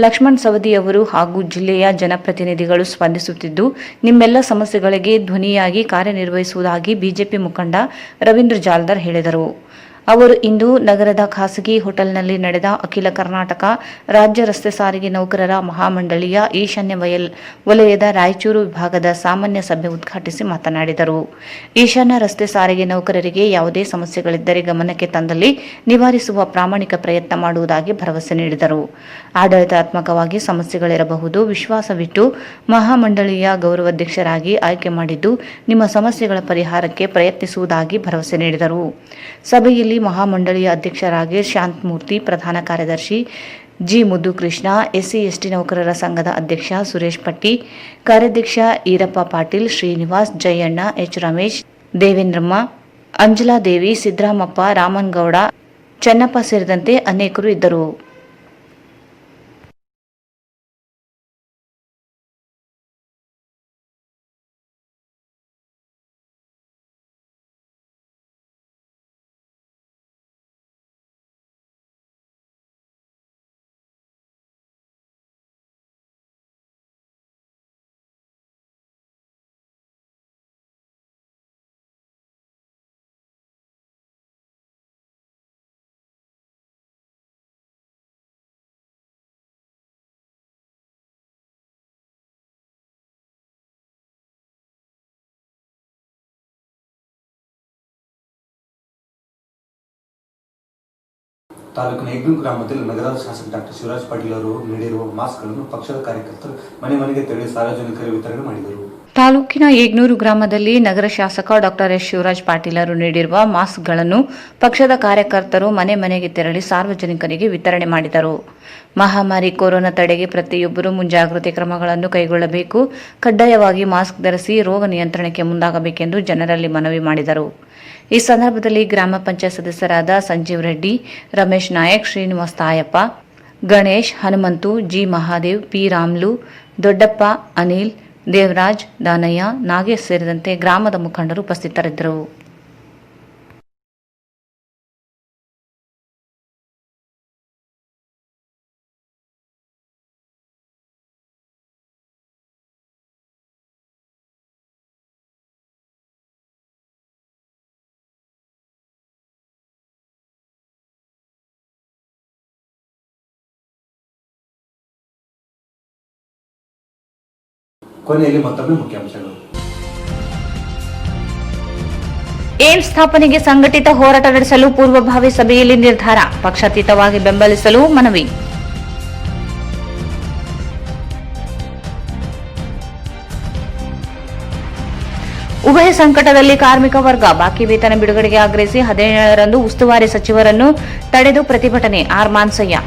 B: ಲಕ್ಷ್ಮಣ ಸವದಿ ಅವರು ಹಾಗೂ ಜಿಲ್ಲೆಯ ಜನಪ್ರತಿನಿಧಿಗಳು ಸ್ಪಂದಿಸುತ್ತಿದ್ದು ನಿಮ್ಮೆಲ್ಲ ಸಮಸ್ಯೆಗಳಿಗೆ ಧ್ವನಿಯಾಗಿ ಕಾರ್ಯನಿರ್ವಹಿಸುವುದಾಗಿ ಬಿಜೆಪಿ ಮುಖಂಡ ರವೀಂದ್ರ ಜಾಲ್ದಾರ್ ಹೇಳಿದರು. ಅವರು ಇಂದು ನಗರದ ಖಾಸಗಿ ಹೋಟೆಲ್ನಲ್ಲಿ ನಡೆದ ಅಖಿಲ ಕರ್ನಾಟಕ ರಾಜ್ಯ ರಸ್ತೆ ಸಾರಿಗೆ ನೌಕರರ ಮಹಾಮಂಡಳಿಯ ಈಶಾನ್ಯ ವಲಯದ ರಾಯಚೂರು ವಿಭಾಗದ ಸಾಮಾನ್ಯ ಸಭೆ ಉದ್ಘಾಟಿಸಿ ಮಾತನಾಡಿದರು. ಈಶಾನ್ಯ ರಸ್ತೆ ಸಾರಿಗೆ ನೌಕರರಿಗೆ ಯಾವುದೇ ಸಮಸ್ಯೆಗಳಿದ್ದರೆ ಗಮನಕ್ಕೆ ತಂದಲ್ಲಿ ನಿವಾರಿಸುವ ಪ್ರಾಮಾಣಿಕ ಪ್ರಯತ್ನ ಮಾಡುವುದಾಗಿ ಭರವಸೆ ನೀಡಿದರು. ಆಡಳಿತಾತ್ಮಕವಾಗಿ ಸಮಸ್ಯೆಗಳಿರಬಹುದು, ವಿಶ್ವಾಸವಿಟ್ಟು ಮಹಾಮಂಡಳಿಯ ಗೌರವಾಧ್ಯಕ್ಷರಾಗಿ ಆಯ್ಕೆ ಮಾಡಿದ್ದು ನಿಮ್ಮ ಸಮಸ್ಯೆಗಳ ಪರಿಹಾರಕ್ಕೆ ಪ್ರಯತ್ನಿಸುವುದಾಗಿ ಭರವಸೆ ನೀಡಿದರು. ಸಭೆಯಲ್ಲಿ ಮಹಾಮಂಡಳಿಯ ಅಧ್ಯಕ್ಷರಾಗಿ ಶಾಂತಮೂರ್ತಿ, ಪ್ರಧಾನ ಕಾರ್ಯದರ್ಶಿ ಜಿ ಮುದ್ದುಕೃಷ್ಣ, ಎಸ್ಸಿ/ಎಸ್ಟಿ ನೌಕರರ ಸಂಘದ ಅಧ್ಯಕ್ಷ ಸುರೇಶ್ ಪಟ್ಟಿ, ಕಾರ್ಯಾಧ್ಯಕ್ಷ ಈರಪ್ಪ ಪಾಟೀಲ್, ಶ್ರೀನಿವಾಸ್, ಜಯಣ್ಣ, ಎಚ್ ರಮೇಶ್, ದೇವೇಂದ್ರಮ್ಮ, ಅಂಜಲಾದೇವಿ, ಸಿದ್ದರಾಮಪ್ಪ, ರಾಮನ್ಗೌಡ, ಚೆನ್ನಪ್ಪ ಸೇರಿದಂತೆ ಅನೇಕರು ಇದ್ದರು.
A: ತಾಲೂಕಿನ ಯಗ್ನೂರು ಗ್ರಾಮದಲ್ಲಿ ನಗರದ ಶಾಸಕ ಡಾಕ್ಟರ್ ಶಿವರಾಜ್ ಪಾಟೀಲ್ ಅವರು ನೀಡಿರುವ ಮಾಸ್ಕ್ಗಳನ್ನು ಪಕ್ಷದ ಕಾರ್ಯಕರ್ತರು ಮನೆ ಮನೆಗೆ ತೆರಳಿ ಸಾರ್ವಜನಿಕರಿಗೆ ವಿತರಣೆ ಮಾಡಿದರು.
B: ತಾಲೂಕಿನ ಯಗ್ನೂರು ಗ್ರಾಮದಲ್ಲಿ ನಗರ ಶಾಸಕ ಡಾಕ್ಟರ್ ಎಸ್ ಶಿವರಾಜ್ ಪಾಟೀಲರು ನೀಡಿರುವ ಮಾಸ್ಕ್ಗಳನ್ನು ಪಕ್ಷದ ಕಾರ್ಯಕರ್ತರು ಮನೆ ಮನೆಗೆ ತೆರಳಿ ಸಾರ್ವಜನಿಕರಿಗೆ ವಿತರಣೆ ಮಾಡಿದರು. ಮಹಾಮಾರಿ ಕೊರೋನಾ ತಡೆಗೆ ಪ್ರತಿಯೊಬ್ಬರೂ ಮುಂಜಾಗ್ರತೆ ಕ್ರಮಗಳನ್ನು ಕೈಗೊಳ್ಳಬೇಕು, ಕಡ್ಡಾಯವಾಗಿ ಮಾಸ್ಕ್ ಧರಿಸಿ ರೋಗ ನಿಯಂತ್ರಣಕ್ಕೆ ಮುಂದಾಗಬೇಕೆಂದು ಜನರಲ್ಲಿ ಮನವಿ ಮಾಡಿದರು. ಈ ಸಂದರ್ಭದಲ್ಲಿ ಗ್ರಾಮ ಪಂಚಾಯತ್ ಸದಸ್ಯರಾದ ಸಂಜೀವ್ ರೆಡ್ಡಿ, ರಮೇಶ್ ನಾಯಕ್, ಶ್ರೀನಿವಾಸ್ ತಾಯಪ್ಪ, ಗಣೇಶ್, ಹನುಮಂತು, ಜಿ ಮಹಾದೇವ್, ಪಿ ರಾಮ್ಲು, ದೊಡ್ಡಪ್ಪ, ಅನಿಲ್, ದೇವರಾಜ್, ದಾನಯ್ಯ, ನಾಗೇಶ್ ಸೇರಿದಂತೆ ಗ್ರಾಮದ ಮುಖಂಡರು ಉಪಸ್ಥಿತರಿದ್ದರು.
A: ಕೊನೆಯಲ್ಲಿ ಮತ್ತೊಮ್ಮೆ ಮುಖ್ಯಾಂಶಗಳು.
B: ಏಮ್ಸ್ ಸ್ಥಾಪನೆಗೆ ಸಂಘಟಿತ ಹೋರಾಟ ನಡೆಸಲು ಪೂರ್ವಭಾವಿ ಸಭೆಯಲ್ಲಿ ನಿರ್ಧಾರ. ಪಕ್ಷಾತೀತವಾಗಿ ಬೆಂಬಲಿಸಲು ಮನವಿ. ಉಭಯ ಸಂಕಟದಲ್ಲಿ ಕಾರ್ಮಿಕ ವರ್ಗ ಬಾಕಿ ವೇತನ ಬಿಡುಗಡೆಗೆ ಆಗ್ರಹಿಸಿ 17ರಂದು ಉಸ್ತುವಾರಿ ಸಚಿವರನ್ನು ತಡೆದು ಪ್ರತಿಭಟನೆ. ಆರ್ ಮಾನ್ಸಯ್ಯ.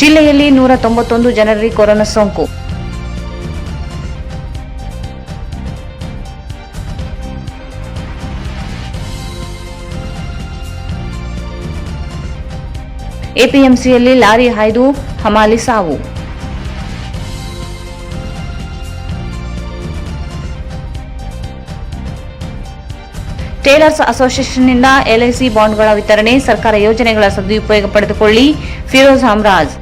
B: ಜಿಲ್ಲೆಯಲ್ಲಿ 191 ಜನರಿಗೆ ಕೊರೋನಾ ಸೋಂಕು. ಎಪಿಎಂಸಿಯಲ್ಲಿ ಲಾರಿ ಹಾಯ್ದು ಹಮಾಲಿ ಸಾವು. ಟೇಲರ್ಸ್ ಅಸೋಸಿಯೇಷನ್ನಿಂದ ಎಲ್ಐಸಿ ಬಾಂಡ್ಗಳ ವಿತರಣೆ. ಸರ್ಕಾರ ಯೋಜನೆಗಳ ಸದುಪಯೋಗ ಪಡೆದುಕೊಳ್ಳಿ. ಫಿರೋಜ್ ಹಮ್ರಾಜ್.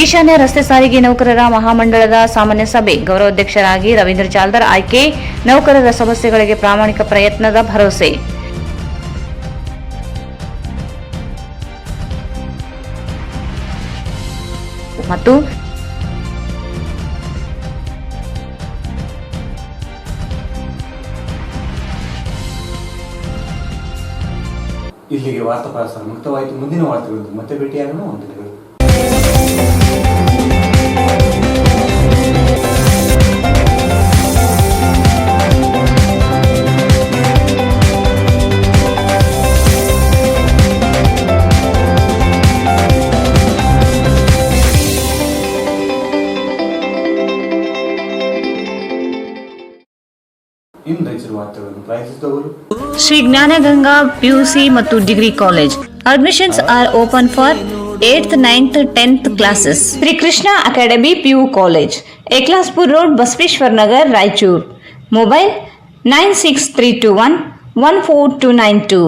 B: ಈಶಾನ್ಯ ರಸ್ತೆ ಸಾರಿಗೆ ನೌಕರರ ಮಹಾಮಂಡಳದ ಸಾಮಾನ್ಯ ಸಭೆ. ಗೌರವಾಧ್ಯಕ್ಷರಾಗಿ ರವೀಂದ್ರ ಚಾಲ್ದರ್ ಆಯ್ಕೆ. ನೌಕರರ ಸಮಸ್ಯೆಗಳಿಗೆ ಪ್ರಾಮಾಣಿಕ ಪ್ರಯತ್ನದ ಭರವಸೆ. ಮತ್ತು
A: ಇಲ್ಲಿಗೆ ವಾರ್ತಾ ಪ್ರಸಾರ ಮುಕ್ತವಾಯಿತು. ಮುಂದಿನ ವಾರ್ತೆಗಳು ಮತ್ತೆ ಭೇಟಿಯಾಗೋಣ. ವಂದನೆಗಳು. ಇನ್ನು ರಾಯಚೂರು ವಾರ್ತೆಗಳನ್ನು ಪ್ರಾಯೋಜಿಸಿದವರು
B: ಶ್ರೀ ಜ್ಞಾನಗಂಗಾ ಪಿಯುಸಿ ಮತ್ತು degree college. Admissions are open for 8th, 9th, 10th classes. Shri Krishna academy PU college, Eklaspur road, Basaveshwar Nagar, Raichur. Mobile 9632114292.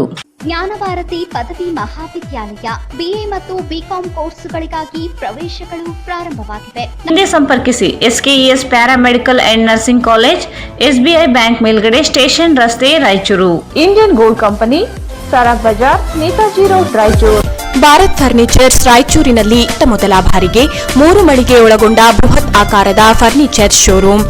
C: Jnanabharati ಪದವಿ ಮಹಾವಿದ್ಯಾಲಯ BA ಮತ್ತು BCom ಕೋರ್ಸುಗಳಿಗಾಗಿ ಪ್ರವೇಶಗಳು ಪ್ರಾರಂಭವಾಗಿವೆ.
B: ಮುಂದೆ ಸಂಪರ್ಕಿಸಿ. SKES paramedical and nursing college, SBI bank ಮೇಲ್ಗಡೆ, ಸ್ಟೇಷನ್ ರಸ್ತೆ, ರಾಯಚೂರು. ಇಂಡಿಯನ್ ಗೋಲ್ಡ್ ಕಂಪನಿ, ಸರಾಗ್ ಬಜಾರ್, ನೇತಾಜಿ ರೋಡ್, ರಾಯಚೂರು.
D: ಭಾರತ್ ಫರ್ನಿಚರ್ಸ್ ರಾಯಚೂರಿನಲ್ಲಿ ಮೊದಲ ಬಾರಿಗೆ 3 ಮಳಿಗೆ ಒಳಗೊಂಡ ಬೃಹತ್ ಆಕಾರದ ಫರ್ನಿಚರ್ ಶೋರೂಮ್.